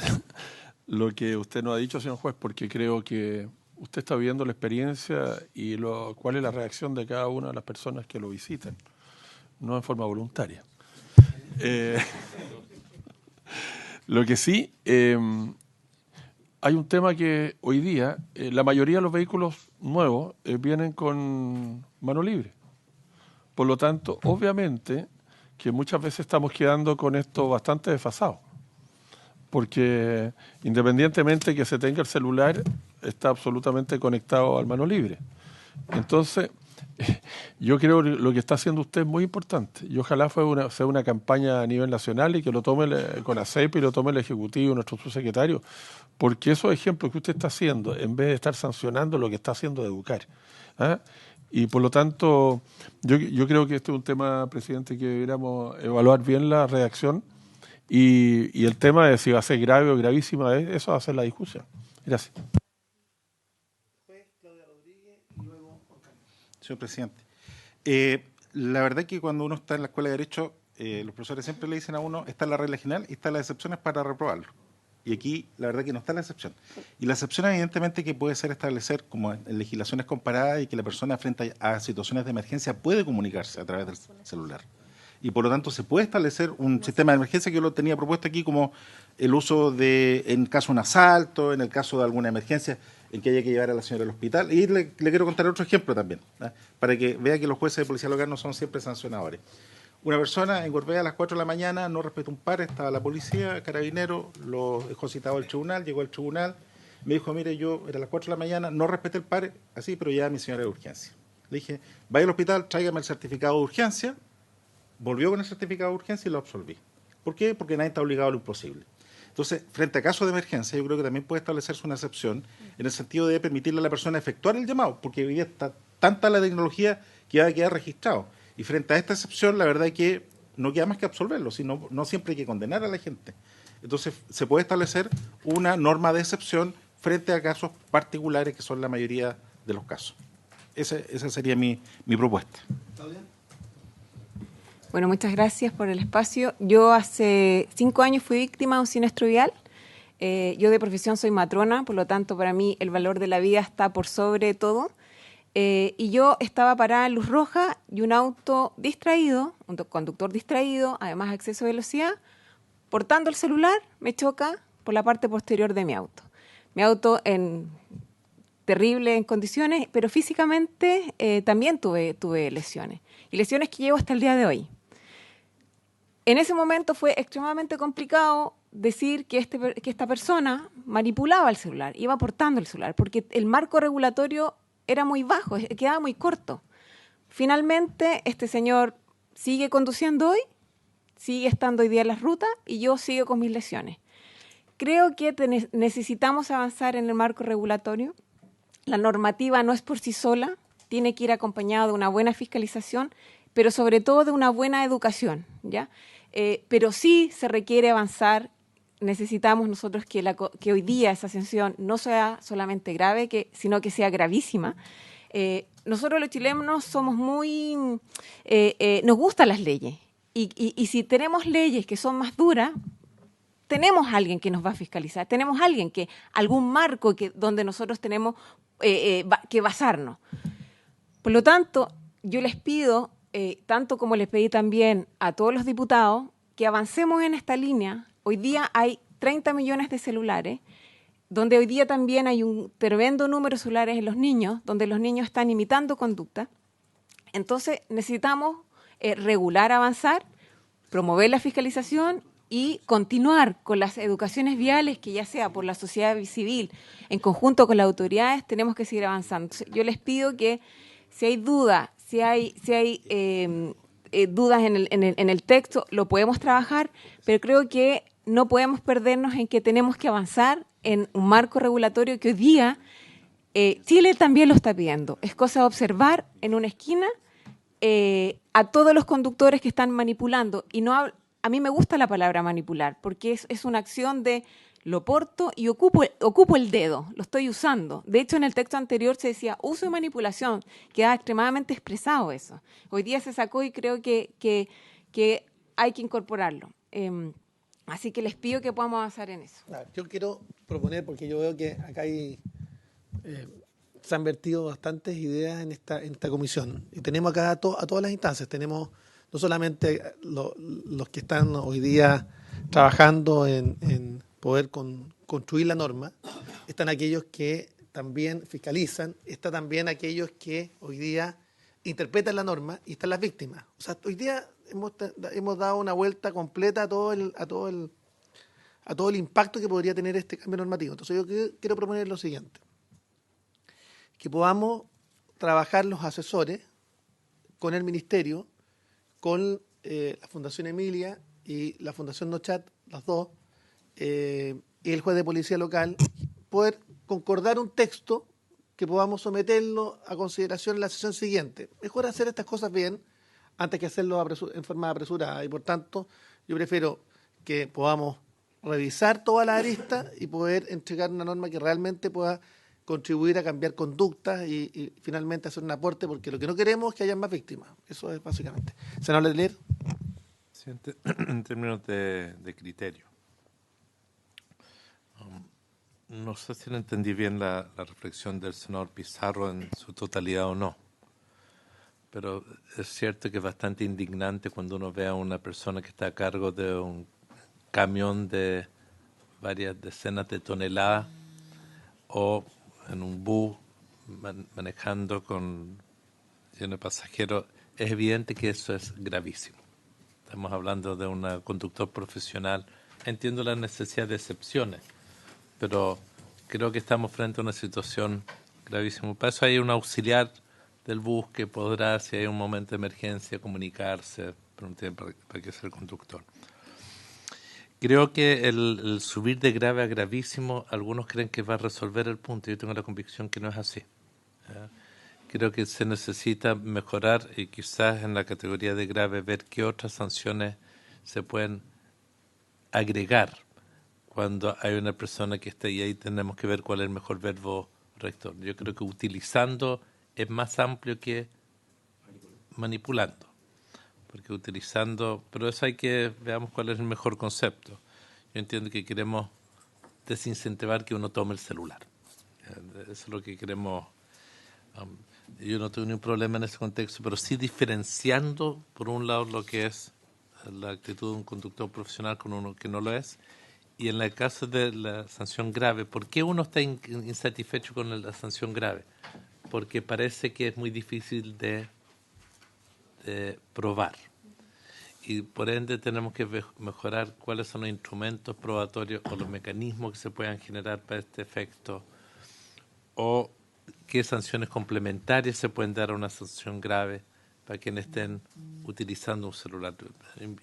Speaker 7: lo que usted nos ha dicho, señor juez, porque creo que usted está viendo la experiencia y cuál es la reacción de cada una de las personas que lo visitan, no en forma voluntaria. Lo que sí, hay un tema que hoy día la mayoría de los vehículos nuevos vienen con mano libre. Por lo tanto, obviamente que muchas veces estamos quedando con esto bastante desfasado, porque independientemente que se tenga el celular, está absolutamente conectado al mano libre. Entonces, yo creo que lo que está haciendo usted es muy importante y ojalá sea una campaña a nivel nacional y que lo tome con ACEP y lo tome el Ejecutivo, nuestro subsecretario, porque esos ejemplos que usted está haciendo, en vez de estar sancionando, lo que está haciendo es educar. ¿Ah? Y por lo tanto, yo creo que este es un tema, presidente, que deberíamos evaluar bien la reacción y el tema de si va a ser grave o gravísima, eso va a ser la discusión. Gracias.
Speaker 10: Señor presidente, la verdad es que cuando uno está en la escuela de Derecho, los profesores siempre le dicen a uno, está la regla general y están las excepciones para reprobarlo. Y aquí la verdad que no está la excepción. Y la excepción evidentemente que puede ser establecer como en legislaciones comparadas y que la persona frente a situaciones de emergencia puede comunicarse a través del celular. Y por lo tanto se puede establecer un sistema de emergencia que yo lo tenía propuesto aquí como el uso en caso de un asalto, en el caso de alguna emergencia en que haya que llevar a la señora al hospital. Y le quiero contar otro ejemplo también, ¿no? Para que vea que los jueces de policía local no son siempre sancionadores. Una persona en Gorbea a las 4 de la mañana no respetó un pare, estaba la policía, carabinero, lo dejó citado al tribunal, llegó al tribunal, me dijo, mire, yo era a las 4 de la mañana, no respeté el pare, así, pero ya a mi señora de urgencia. Le dije, vaya al hospital, tráigame el certificado de urgencia, volvió con el certificado de urgencia y lo absolví. ¿Por qué? Porque nadie está obligado a lo imposible. Entonces, frente a casos de emergencia, yo creo que también puede establecerse una excepción en el sentido de permitirle a la persona efectuar el llamado, porque hoy día está tanta la tecnología que va a quedar registrado. Y frente a esta excepción, la verdad es que no queda más que absolverlo, sino no siempre hay que condenar a la gente. Entonces, se puede establecer una norma de excepción frente a casos particulares, que son la mayoría de los casos. Esa sería mi propuesta.
Speaker 11: Bueno, muchas gracias por el espacio. Yo hace 5 años fui víctima de un siniestro vial. Yo de profesión soy matrona, por lo tanto, para mí el valor de la vida está por sobre todo. Y yo estaba parada en luz roja y un auto distraído, un conductor distraído, además de exceso de velocidad, portando el celular, me choca por la parte posterior de mi auto. Mi auto en terribles condiciones, pero físicamente también tuve lesiones. Y lesiones que llevo hasta el día de hoy. En ese momento fue extremadamente complicado decir que esta persona manipulaba el celular, iba portando el celular, porque el marco regulatorio era muy bajo, quedaba muy corto. Finalmente, este señor sigue conduciendo hoy, sigue estando hoy día en las rutas y yo sigo con mis lesiones. Creo que necesitamos avanzar en el marco regulatorio. La normativa no es por sí sola, tiene que ir acompañada de una buena fiscalización, pero sobre todo de una buena educación, ¿ya? Pero sí se requiere avanzar. Necesitamos nosotros que hoy día esa sanción no sea solamente grave, sino que sea gravísima. Nosotros los chilenos somos muy... nos gustan las leyes. Y si tenemos leyes que son más duras, tenemos a alguien que nos va a fiscalizar, tenemos a alguien algún marco donde nosotros tenemos que basarnos. Por lo tanto, yo les pido, tanto como les pedí también a todos los diputados, que avancemos en esta línea. Hoy día hay 30 millones de celulares, donde hoy día también hay un tremendo número de celulares en los niños, donde los niños están imitando conducta. Entonces necesitamos regular, avanzar, promover la fiscalización y continuar con las educaciones viales, que ya sea por la sociedad civil, en conjunto con las autoridades, tenemos que seguir avanzando. Entonces, yo les pido que si hay dudas, si hay dudas en el texto, lo podemos trabajar, pero creo que no podemos perdernos en que tenemos que avanzar en un marco regulatorio que hoy día Chile también lo está pidiendo. Es cosa de observar en una esquina a todos los conductores que están manipulando. Y no a mí me gusta la palabra manipular, porque es una acción de lo porto y ocupo el dedo, lo estoy usando. De hecho, en el texto anterior se decía uso y manipulación, queda extremadamente expresado eso. Hoy día se sacó y creo que hay que incorporarlo. Así que les pido que podamos avanzar en eso.
Speaker 1: Yo quiero proponer, porque yo veo que acá se han vertido bastantes ideas en esta comisión. Y tenemos acá a todas las instancias. Tenemos no solamente los que están hoy día trabajando en poder construir la norma, están aquellos que también fiscalizan, están también aquellos que hoy día interpretan la norma y están las víctimas. O sea, hoy día hemos dado una vuelta completa a todo el impacto que podría tener este cambio normativo. Entonces yo quiero proponer lo siguiente: que podamos trabajar los asesores con el Ministerio, con la Fundación Emilia y la Fundación Nochat, las dos, y el juez de policía local, poder concordar un texto que podamos someterlo a consideración en la sesión siguiente. Mejor hacer estas cosas bien antes que hacerlo en forma apresurada, y por tanto yo prefiero que podamos revisar toda la arista y poder entregar una norma que realmente pueda contribuir a cambiar conductas y finalmente hacer un aporte, porque lo que no queremos es que haya más víctimas. Eso es básicamente. Senador Letelier.
Speaker 6: Sí, en términos de criterio. No sé si no entendí bien la reflexión del senador Pizarro en su totalidad o no, pero es cierto que es bastante indignante cuando uno ve a una persona que está a cargo de un camión de varias decenas de toneladas o en un bus manejando con lleno de pasajeros. Es evidente que eso es gravísimo. Estamos hablando de un conductor profesional. Entiendo la necesidad de excepciones, pero creo que estamos frente a una situación gravísima. Para eso hay un auxiliar del bus que podrá, si hay un momento de emergencia, comunicarse, pero no tiene para qué ser el conductor. Creo que el subir de grave a gravísimo, algunos creen que va a resolver el punto. Yo tengo la convicción que no es así. Creo que se necesita mejorar y quizás en la categoría de grave ver qué otras sanciones se pueden agregar cuando hay una persona que está ahí tenemos que ver cuál es el mejor verbo rector. Yo creo que utilizando es más amplio que manipulando, porque utilizando, pero eso hay que veamos cuál es el mejor concepto. Yo entiendo que queremos desincentivar que uno tome el celular. Eso es lo que queremos. Yo no tengo ningún problema en ese contexto, pero sí diferenciando, por un lado, lo que es la actitud de un conductor profesional con uno que no lo es, y en el caso de la sanción grave, ¿por qué uno está insatisfecho con la sanción grave? Porque parece que es muy difícil de probar. Y por ende tenemos que mejorar cuáles son los instrumentos probatorios o los mecanismos que se puedan generar para este efecto, o qué sanciones complementarias se pueden dar a una sanción grave para quienes estén utilizando un celular.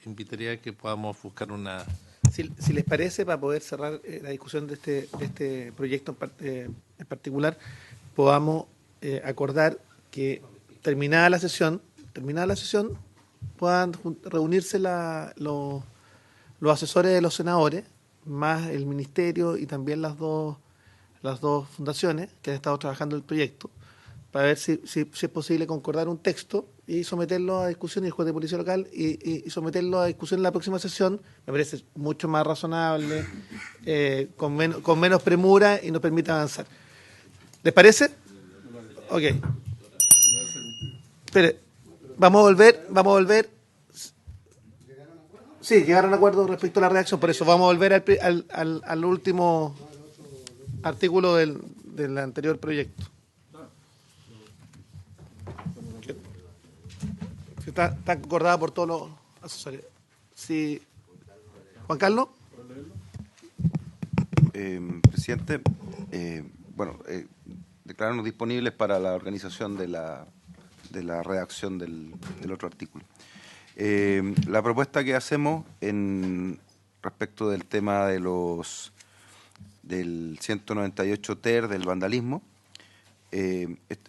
Speaker 6: Invitaría a que podamos buscar una...
Speaker 1: Si les parece, para poder cerrar la discusión de este proyecto en particular, podamos acordar que terminada la sesión, puedan reunirse los asesores de los senadores, más el ministerio y también las dos fundaciones que han estado trabajando el proyecto, para ver si es posible concordar un texto y someterlo a discusión, y el juez de policía local y someterlo a discusión en la próxima sesión. Me parece mucho más razonable, con menos premura y nos permite avanzar. ¿Les parece? Ok. Espere, vamos a volver. Sí, llegaron a acuerdo respecto a la redacción, por eso vamos a volver al último artículo del anterior proyecto. Está acordada por todos los asesores. Sí. Juan Carlos.
Speaker 3: Presidente, declararnos disponibles para la organización de la redacción del otro artículo. La propuesta que hacemos respecto del tema del 198 ter del vandalismo,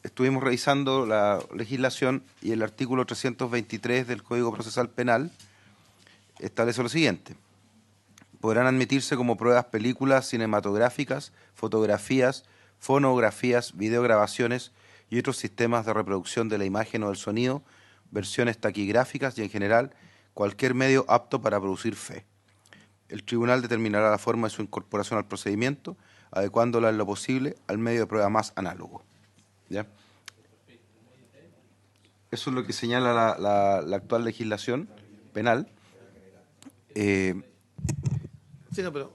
Speaker 3: estuvimos revisando la legislación y el artículo 323 del Código Procesal Penal establece lo siguiente: podrán admitirse como pruebas películas cinematográficas, fotografías, fonografías, videograbaciones y otros sistemas de reproducción de la imagen o del sonido, versiones taquigráficas y en general cualquier medio apto para producir fe. El tribunal determinará la forma de su incorporación al procedimiento, adecuándola en lo posible al medio de prueba más análogo. ¿Ya? Eso es lo que señala la actual legislación penal.
Speaker 1: Sí, no, pero...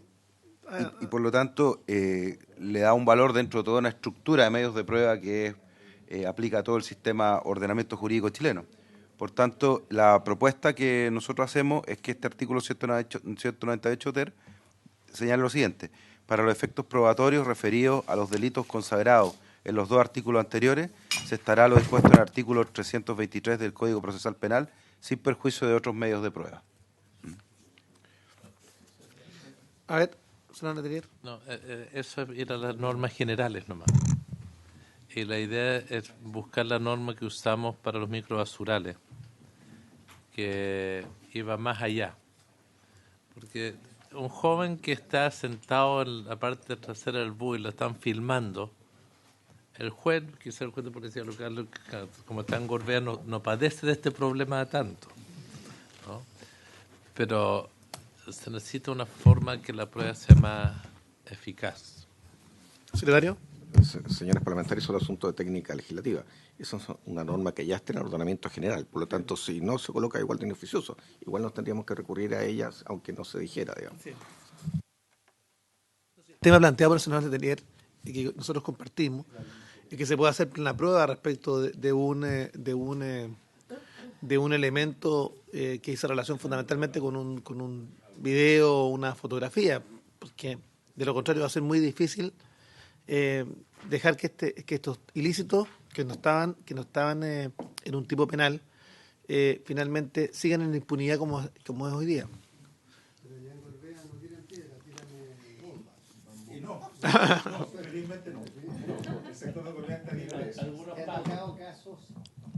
Speaker 3: Y por lo tanto le da un valor dentro de toda una estructura de medios de prueba que aplica a todo el sistema ordenamiento jurídico chileno. Por tanto, la propuesta que nosotros hacemos es que este artículo 198 ter señala lo siguiente: para los efectos probatorios referidos a los delitos consagrados en los dos artículos anteriores, se estará lo dispuesto en el artículo 323 del Código Procesal Penal, sin perjuicio de otros medios de prueba.
Speaker 1: A ver, senador Letelier.
Speaker 6: No, eso es ir a las normas generales nomás. Y la idea es buscar la norma que usamos para los microbasurales, que iba más allá. Porque un joven que está sentado en la parte trasera del bus y lo están filmando, el juez, quizá el juez de policía local, como está en Gorbea, no padece de este problema tanto, ¿no? Pero se necesita una forma que la prueba sea más eficaz.
Speaker 1: Secretario.
Speaker 2: Señores parlamentarios, son asuntos de técnica legislativa. Esa es una norma que ya está en el ordenamiento general. Por lo tanto, si no se coloca igual de inoficioso, igual nos tendríamos que recurrir a ellas, aunque no se dijera, digamos.
Speaker 1: Sí. El tema planteado por el senador Letelier y que nosotros compartimos es que se puede hacer la prueba respecto de un elemento que hizo relación fundamentalmente con un video o una fotografía, porque de lo contrario va a ser muy difícil dejar que estos ilícitos que no estaban en un tipo penal finalmente sigan en la impunidad como es hoy día.
Speaker 10: Felizmente no. El sector de Gorbea está libre de eso.
Speaker 5: ¿Han tocado casos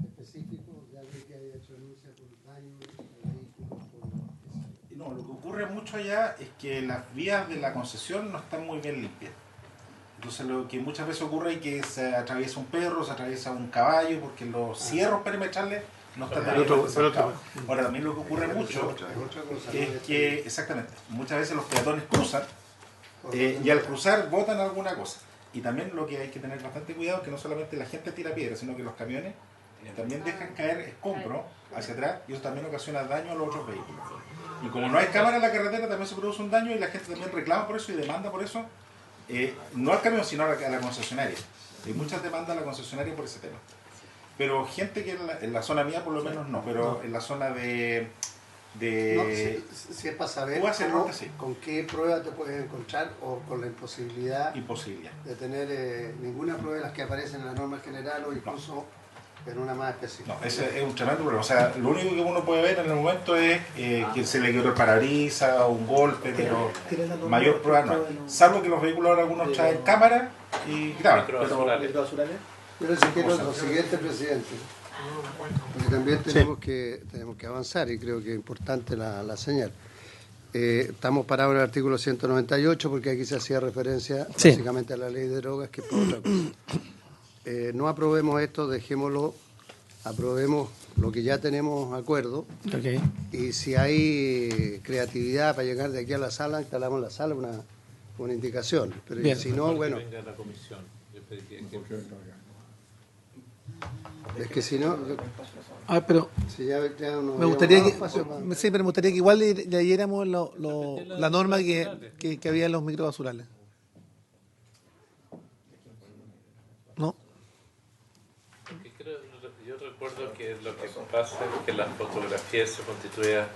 Speaker 5: específicos de alguien que haya hecho denuncia por daño al vehículo?
Speaker 10: No, lo que ocurre mucho allá es que las vías de la concesión no están muy bien limpias. Entonces lo que muchas veces ocurre es que se atraviesa un perro, se atraviesa un caballo, porque los cierros perimetrales no están tan bien representados. Ahora también lo que ocurre mucho es que, exactamente, muchas veces los peatones cruzan y al cruzar botan alguna cosa. Y también lo que hay que tener bastante cuidado es que no solamente la gente tira piedras, sino que los camiones también dejan caer escombros hacia atrás y eso también ocasiona daño a los otros vehículos. Y como no hay cámara en la carretera, también se produce un daño y la gente también reclama por eso y demanda por eso, no al camión, sino a la concesionaria. Hay muchas demandas a la concesionaria por ese tema. Pero gente que en la zona mía por lo menos no, pero en la zona de
Speaker 5: si es para saber con qué prueba te puedes encontrar o con la imposibilidad de tener ninguna prueba de las que aparecen en la norma general o incluso en una más específica.
Speaker 10: No, ese es un tremendo problema. O sea, lo único que uno puede ver en el momento es que se le quedó el parabrisas o un golpe, pero mayor prueba no. Salvo que los vehículos ahora algunos traen cámara y graban.
Speaker 5: Pero si quiero lo siguiente, presidente. Porque también tenemos que avanzar y creo que es importante la señal. Estamos parados en el artículo 198 porque aquí se hacía referencia básicamente a la ley de drogas, que es por otra cosa. No aprobemos esto, dejémoslo, aprobemos lo que ya tenemos acuerdo.
Speaker 1: Okay.
Speaker 5: Y si hay creatividad para llegar de aquí a la sala, instalamos la sala una indicación. Pero si no, bueno. Es que si no...
Speaker 1: pero
Speaker 5: si ya no
Speaker 1: me gustaría que igual leyéramos la norma que había en los microbasurales. ¿No?
Speaker 6: Yo recuerdo que lo que pasa es que la fotografía se constituye la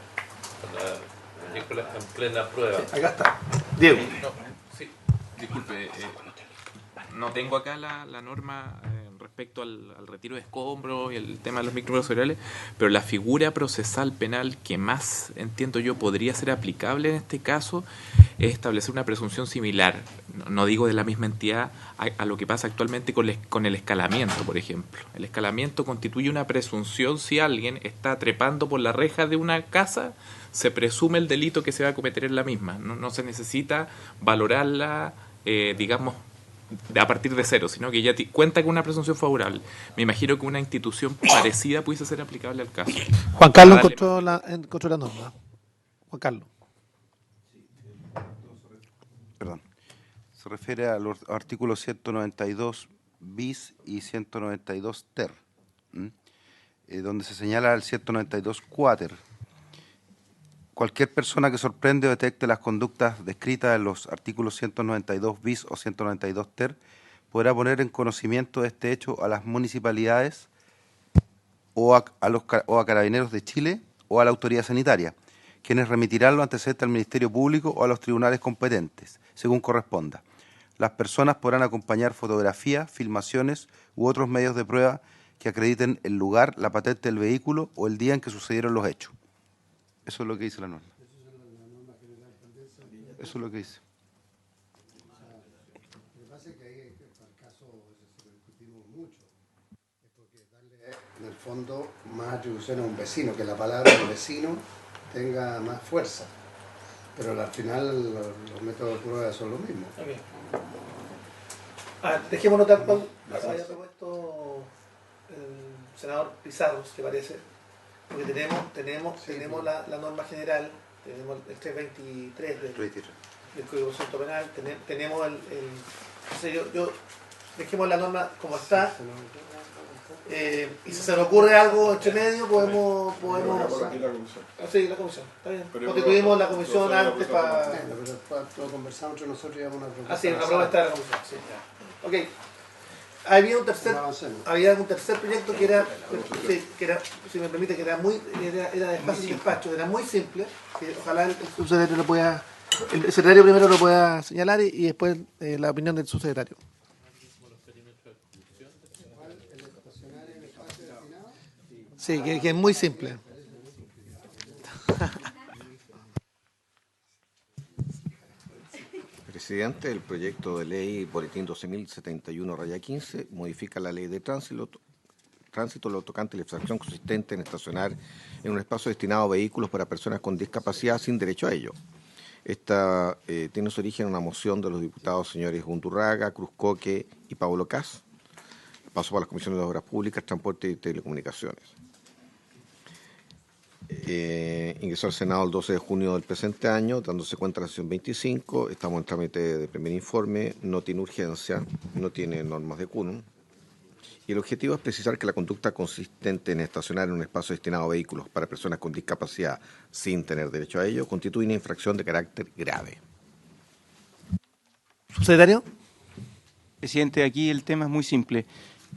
Speaker 6: película en plena prueba.
Speaker 1: Acá está. Diego.
Speaker 8: Sí, disculpe. No tengo acá la norma respecto al retiro de escombros y el tema de los microbasurales, pero la figura procesal penal que más entiendo yo podría ser aplicable en este caso es establecer una presunción similar, no digo de la misma entidad, a lo que pasa actualmente con el escalamiento, por ejemplo. El escalamiento constituye una presunción. Si alguien está trepando por la reja de una casa, se presume el delito que se va a cometer en la misma. No se necesita valorarla, digamos, a partir de cero, sino que ya cuenta con una presunción favorable. Me imagino que una institución parecida pudiese ser aplicable al caso.
Speaker 1: Juan Carlos encontró la norma. Juan Carlos.
Speaker 3: Perdón. Se refiere a los artículos 192 bis y 192 ter, donde se señala el 192 quater. Cualquier persona que sorprende o detecte las conductas descritas en los artículos 192 bis o 192 ter podrá poner en conocimiento de este hecho a las municipalidades o a Carabineros de Chile o a la autoridad sanitaria, quienes remitirán los antecedentes al Ministerio Público o a los tribunales competentes, según corresponda. Las personas podrán acompañar fotografías, filmaciones u otros medios de prueba que acrediten el lugar, la patente del vehículo o el día en que sucedieron los hechos. Eso es lo que dice la norma. Eso es lo que dice.
Speaker 5: Lo que pasa es que ahí, para el caso, eso lo discutimos mucho, es porque darle, en el fondo, más atribuciones a un vecino, que la palabra del vecino tenga más fuerza. Pero al final los métodos de prueba son los mismos.
Speaker 1: Okay. Dejemos notar cuál haya propuesto el senador Pizarro, si parece. Porque tenemos la norma general, tenemos el 323 del Código de Procedimiento Penal, tenemos dejemos la norma como está, y si se nos ocurre algo entre medio podemos sí, la comisión, está bien. Constituimos la comisión antes para...
Speaker 5: Lo conversamos entre nosotros y vamos a una propuesta.
Speaker 1: Sí, una propuesta de la comisión, sí. Ok. Había un tercer proyecto que era, si me permite, que era de espacio y despacho, era muy simple, que ojalá el subsecretario el secretario primero lo pueda señalar y después la opinión del subsecretario. Sí, que es muy simple.
Speaker 2: Presidente, el proyecto de ley Boletín 12.071-15 modifica la ley de tránsito, lo tocante a la infracción consistente en estacionar en un espacio destinado a vehículos para personas con discapacidad sin derecho a ello. Esta tiene su origen en una moción de los diputados señores Undurraga, Cruzcoque y Pablo Cas. Pasó por las comisiones de Obras Públicas, Transporte y Telecomunicaciones. Ingresó al Senado el 12 de junio del presente año, dándose cuenta de la sesión 25. Estamos en trámite de primer informe, no tiene urgencia, no tiene normas de quórum. Y el objetivo es precisar que la conducta consistente en estacionar en un espacio destinado a vehículos para personas con discapacidad sin tener derecho a ello constituye una infracción de carácter grave.
Speaker 1: ¿Subsecretario?
Speaker 4: Presidente, aquí el tema es muy simple.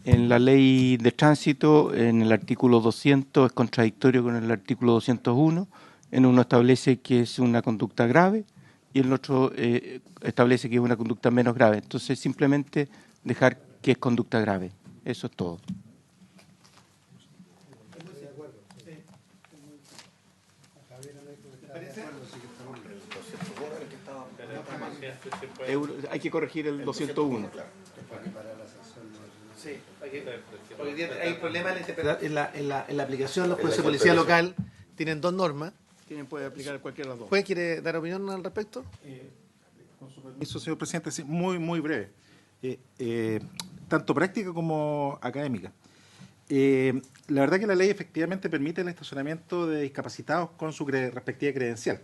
Speaker 4: En la ley de tránsito, en el artículo 200, es contradictorio con el artículo 201. En uno establece que es una conducta grave y en el otro establece que es una conducta menos grave. Entonces, simplemente dejar que es conducta grave. Eso es todo. Hay que corregir el 201.
Speaker 1: Sí, porque hay problemas en la aplicación. Los jueces de policía local tienen dos normas.
Speaker 4: ¿Quién puede aplicar cualquiera de las dos?
Speaker 1: ¿Juez quiere dar opinión al respecto?
Speaker 10: Con su permiso, señor presidente, sí, muy breve. Tanto práctica como académica. La verdad que la ley efectivamente permite el estacionamiento de discapacitados con su respectiva credencial.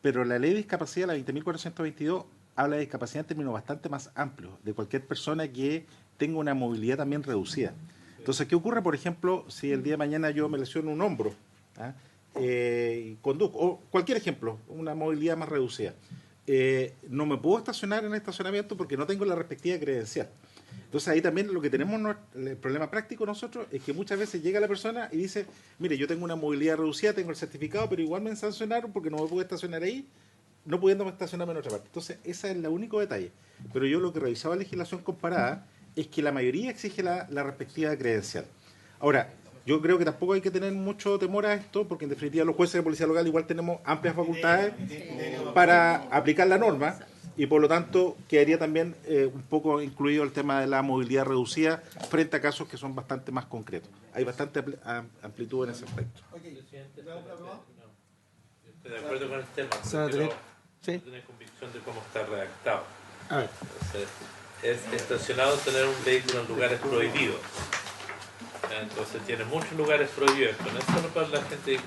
Speaker 10: Pero la ley de discapacidad, la 20.422, habla de discapacidad en términos bastante más amplios, de cualquier persona que tenga una movilidad también reducida. Entonces, ¿qué ocurre, por ejemplo, si el día de mañana yo me lesiono un hombro y conduzco, o cualquier ejemplo, una movilidad más reducida? No me puedo estacionar en el estacionamiento porque no tengo la respectiva credencial. Entonces ahí también lo que tenemos, el problema práctico nosotros, es que muchas veces llega la persona y dice, mire, yo tengo una movilidad reducida, tengo el certificado, pero igual me sancionaron porque no me pude estacionar ahí, no pudiéndome estacionarme en otra parte. Entonces ese es el único detalle. Pero yo lo que revisaba en legislación comparada es que la mayoría exige la respectiva credencial. Ahora, yo creo que tampoco hay que tener mucho temor a esto, porque en definitiva los jueces de policía local igual tenemos amplias facultades para aplicar la norma, y por lo tanto quedaría también un poco incluido el tema de la movilidad reducida frente a casos que son bastante más concretos. Hay bastante amplitud en ese aspecto.
Speaker 6: Estoy de acuerdo con el tema,
Speaker 1: ¿Sí?
Speaker 6: no tenés convicción de cómo está redactado.
Speaker 1: A ver.
Speaker 6: Entonces, es estacionado tener un vehículo en lugares prohibidos. Entonces tiene muchos lugares prohibidos. Con eso para la gente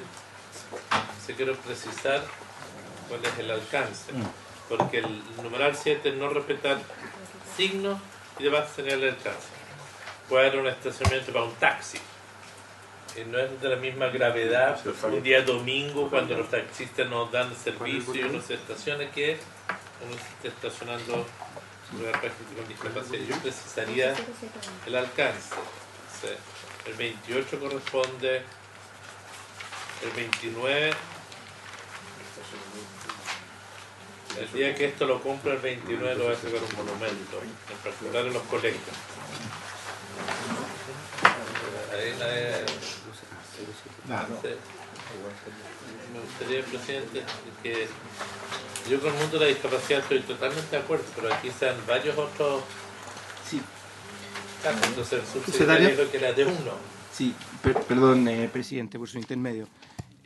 Speaker 6: se quiere precisar cuál es el alcance. Porque el numeral 7 es no respetar signos y demás señales de alcance. Puede haber un estacionamiento para un taxi. Y no es de la misma gravedad un día domingo cuando los taxistas nos dan servicio y uno se estaciona que uno se está estacionando en un lugar para gente con discapacidad. Yo precisaría el alcance. O sea, el 28 corresponde, el 29, el día que esto lo compra el 29 lo va a sacar un monumento, en particular en los colegios. Ahí me gustaría, presidente, que yo con el mundo de la discapacidad estoy totalmente de acuerdo, pero aquí sean varios otros.
Speaker 4: Sí.
Speaker 6: Entonces el subsecretario dijo que era de uno.
Speaker 4: Sí, perdón, presidente, por su intermedio.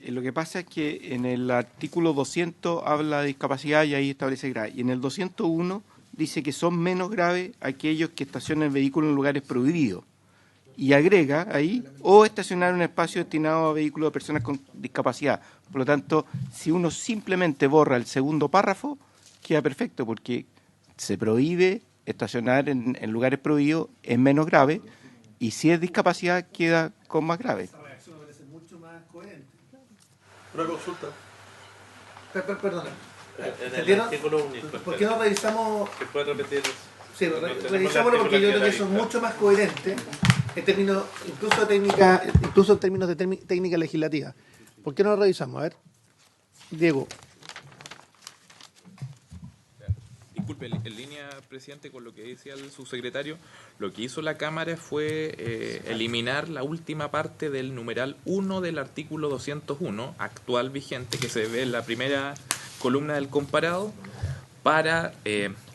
Speaker 4: Lo que pasa es que en el artículo 200 habla de discapacidad y ahí establece grave. Y en el 201 dice que son menos graves aquellos que estacionan el vehículo en lugares prohibidos. Y agrega ahí, o estacionar en un espacio destinado a vehículos de personas con discapacidad. Por lo tanto, si uno simplemente borra el segundo párrafo, queda perfecto, porque se prohíbe estacionar en lugares prohibidos, es menos grave, y si es discapacidad, queda con más grave.
Speaker 1: Esa reacción me parece mucho más coherente. Una consulta. Perdona.
Speaker 6: En el artículo único.
Speaker 1: ¿Por qué no revisamos?
Speaker 6: ¿Se puede repetir?
Speaker 1: Sí, revisámoslo porque yo creo que eso es mucho más coherente en términos, incluso en términos de técnica legislativa. ¿Por qué no lo revisamos? A ver, Diego.
Speaker 8: Disculpe, en línea, presidente, con lo que decía el subsecretario, lo que hizo la Cámara fue eliminar la última parte del numeral 1 del artículo 201, actual vigente, que se ve en la primera columna del comparado, para,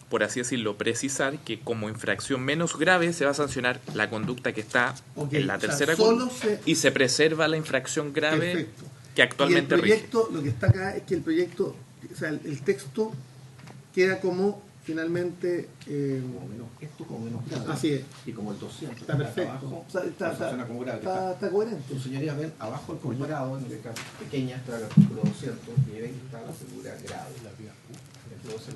Speaker 8: por así decirlo, precisar que como infracción menos grave se va a sancionar la conducta que está en la tercera columna y se preserva la infracción grave. Perfecto. Que actualmente
Speaker 1: rige. Y el proyecto, lo que está acá es que el proyecto, o sea, el texto queda como finalmente
Speaker 2: esto como menos grave.
Speaker 1: Así es.
Speaker 2: Y como el 200
Speaker 1: está perfecto.
Speaker 2: Abajo,
Speaker 1: o sea, está coherente.
Speaker 2: Sus señorías ven abajo el comparado, en letra pequeña está el artículo 200 y ven que está la figura grave. Entonces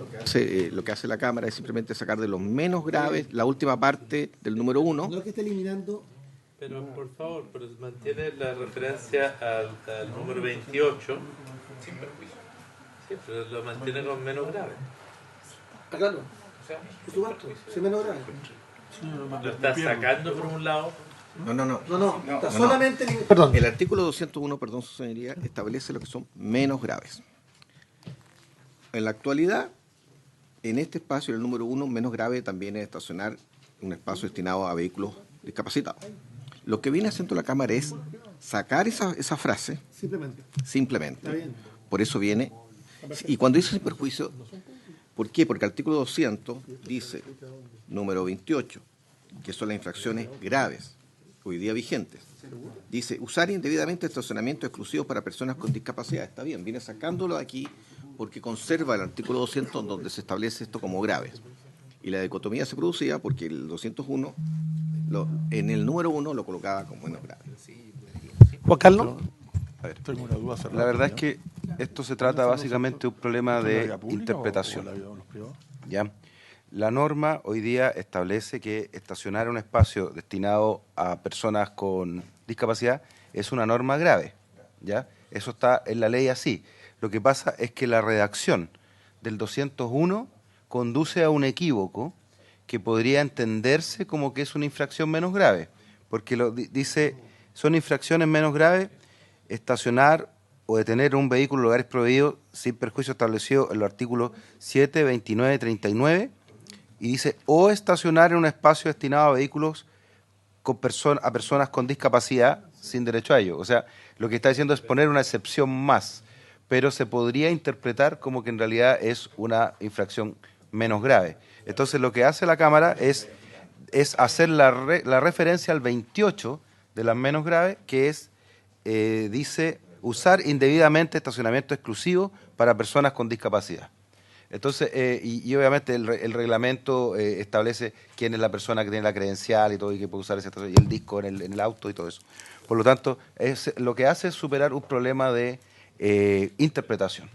Speaker 2: lo que hace la Cámara es simplemente sacar de los menos graves la última parte del número 1.
Speaker 1: No es que esté eliminando.
Speaker 6: Pero por favor, pero mantiene la referencia al número 28 sin perjuicio. Sí, pero lo mantiene con menos grave.
Speaker 1: Claro, por supuesto, sí, menos grave.
Speaker 6: Lo está sacando por un lado.
Speaker 1: No, está solamente. Perdón.
Speaker 2: El artículo 201, perdón, su señoría, establece lo que son menos graves. En la actualidad, en este espacio, el número 1, menos grave también es estacionar un espacio destinado a vehículos discapacitados. Lo que viene haciendo la Cámara es sacar esa frase. Simplemente.
Speaker 1: Está bien.
Speaker 2: Por eso viene. Y cuando dice sin perjuicio, ¿por qué? Porque el artículo 200 dice, número 28, que son las infracciones graves, hoy día vigentes. Dice, usar indebidamente estacionamiento exclusivo para personas con discapacidad. Está bien, viene sacándolo de aquí porque conserva el artículo 200 donde se establece esto como graves. Y la dicotomía se producía porque el 201, en el número 1 lo colocaba como menos grave.
Speaker 1: Juan Carlos.
Speaker 3: A ver, la verdad es que esto se trata básicamente de un problema de interpretación. ¿Ya? La norma hoy día establece que estacionar un espacio destinado a personas con discapacidad es una norma grave. ¿Ya? Eso está en la ley así. Lo que pasa es que la redacción del 201 conduce a un equívoco que podría entenderse como que es una infracción menos grave, porque dice, son infracciones menos graves estacionar o detener un vehículo en lugares prohibidos sin perjuicio establecido en los artículos 7, 29, 39, y dice, o estacionar en un espacio destinado a vehículos a personas con discapacidad sin derecho a ello. O sea, lo que está diciendo es poner una excepción más, pero se podría interpretar como que en realidad es una infracción menos grave. Entonces, lo que hace la Cámara es hacer la referencia al 28 de las menos graves, que es, dice, usar indebidamente estacionamiento exclusivo para personas con discapacidad. Entonces, y obviamente el reglamento establece quién es la persona que tiene la credencial y todo, y que puede usar ese estacionamiento, y el disco en el auto y todo eso. Por lo tanto, lo que hace es superar un problema de interpretación.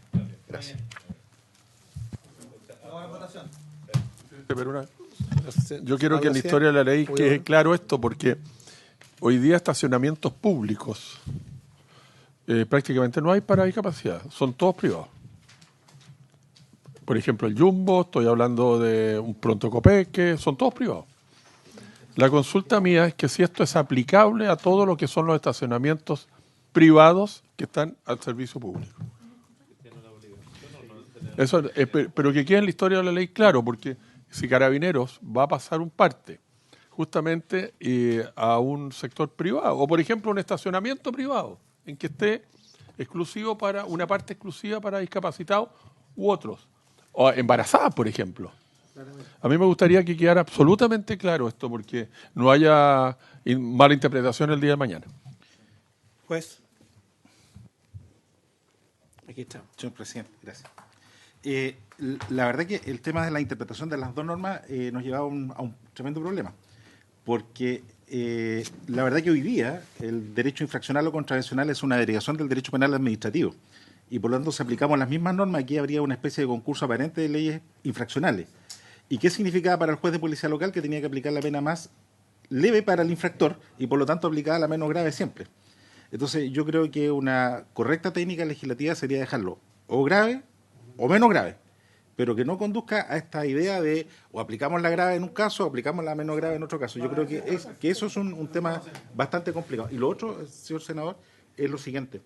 Speaker 3: Gracias.
Speaker 7: Pero yo quiero que en la historia de la ley quede claro esto, porque hoy día estacionamientos públicos prácticamente no hay para discapacidad, son todos privados. Por ejemplo, el Jumbo, estoy hablando de un Pronto Copeque, son todos privados. La consulta mía es que si esto es aplicable a todo lo que son los estacionamientos privados que están al servicio público. Eso, pero que quede en la historia de la ley claro, porque si Carabineros va a pasar un parte justamente a un sector privado, o por ejemplo un estacionamiento privado, en que esté exclusivo para una parte exclusiva para discapacitados u otros, o embarazadas, por ejemplo. A mí me gustaría que quedara absolutamente claro esto, porque no haya mala interpretación el día de mañana.
Speaker 1: Juez. Aquí está.
Speaker 10: Señor presidente, gracias. La verdad que el tema de la interpretación de las dos normas nos llevaba a un tremendo problema, porque la verdad que hoy día el derecho infraccional o contravencional es una derivación del derecho penal administrativo, y por lo tanto, si aplicamos las mismas normas, aquí habría una especie de concurso aparente de leyes infraccionales. ¿Y qué significaba para el juez de policía local? Que tenía que aplicar la pena más leve para el infractor y por lo tanto aplicaba la menos grave siempre. Entonces yo creo que una correcta técnica legislativa sería dejarlo o grave o menos grave, pero que no conduzca a esta idea de o aplicamos la grave en un caso o aplicamos la menos grave en otro caso. Yo creo que eso es un tema bastante complicado. Y lo otro, señor senador, es lo siguiente,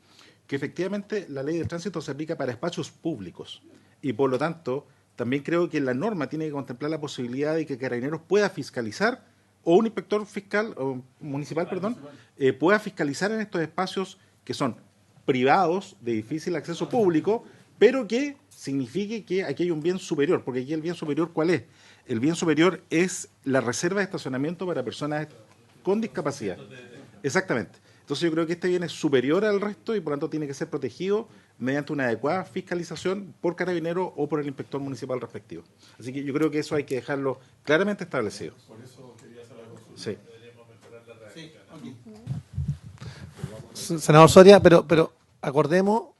Speaker 10: que efectivamente la ley de tránsito se aplica para espacios públicos y por lo tanto también creo que la norma tiene que contemplar la posibilidad de que Carabineros pueda fiscalizar o un inspector fiscal o municipal, pueda fiscalizar en estos espacios que son privados de difícil acceso público, pero que signifique que aquí hay un bien superior, porque aquí el bien superior, ¿cuál es? El bien superior es la reserva de estacionamiento para personas con discapacidad. Exactamente. Entonces yo creo que este bien es superior al resto y por lo tanto tiene que ser protegido mediante una adecuada fiscalización por Carabinero o por el inspector municipal respectivo. Así que yo creo que eso hay que dejarlo claramente establecido. Por eso quería hacer la consulta. Sí.
Speaker 1: Senador Soria, pero acordemos.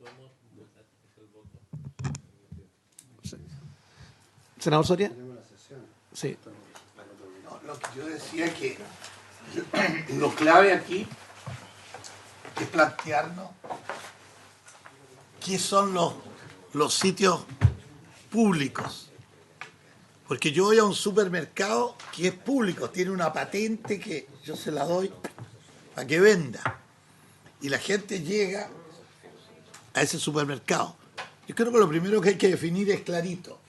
Speaker 1: Senador Soria. Sí.
Speaker 12: No, lo que yo decía es que lo clave aquí es plantearnos qué son los sitios públicos. Porque yo voy a un supermercado que es público, tiene una patente que yo se la doy para que venda. Y la gente llega a ese supermercado. Yo creo que lo primero que hay que definir es clarito.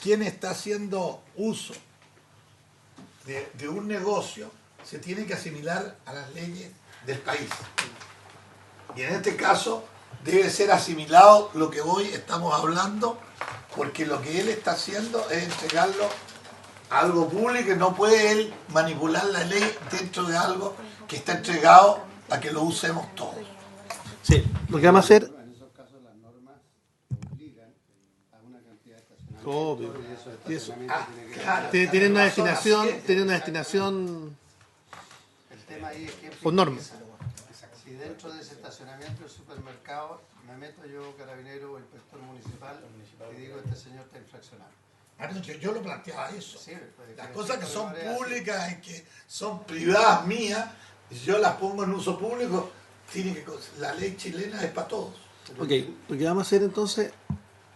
Speaker 12: ¿Quién está haciendo uso de un negocio? Se tiene que asimilar a las leyes del país. Y en este caso debe ser asimilado lo que hoy estamos hablando, porque lo que él está haciendo es entregarlo a algo público y no puede él manipular la ley dentro de algo que está entregado a que lo usemos todos.
Speaker 1: Sí, lo que vamos a hacer...
Speaker 5: En esos casos las normas obligan a una cantidad de estacionamientos.
Speaker 1: Obvio.
Speaker 5: Y eso
Speaker 1: Claro, tienen una destinación
Speaker 5: el tema ahí es que
Speaker 1: con norma.
Speaker 5: si dentro de ese estacionamiento del supermercado me meto yo, carabinero o inspector municipal, y digo este señor está infraccionado.
Speaker 12: Yo lo planteaba eso.
Speaker 5: Sí,
Speaker 12: las cosas que son públicas y que son privadas mías, si yo las pongo en uso público, la ley chilena es para todos.
Speaker 1: Ok, lo que vamos a hacer entonces,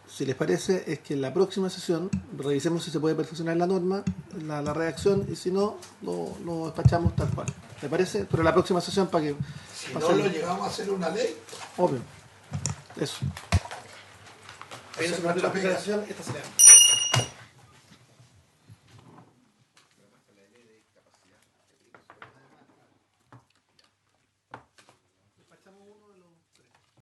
Speaker 1: si les parece, es que en la próxima sesión revisemos si se puede perfeccionar la norma, la redacción, y si no, lo despachamos tal cual. ¿Me parece? Pero la próxima sesión para que...
Speaker 12: Si no lo llegamos a hacer una ley...
Speaker 1: Obvio. Eso.
Speaker 12: Esa es nuestra
Speaker 1: esta será.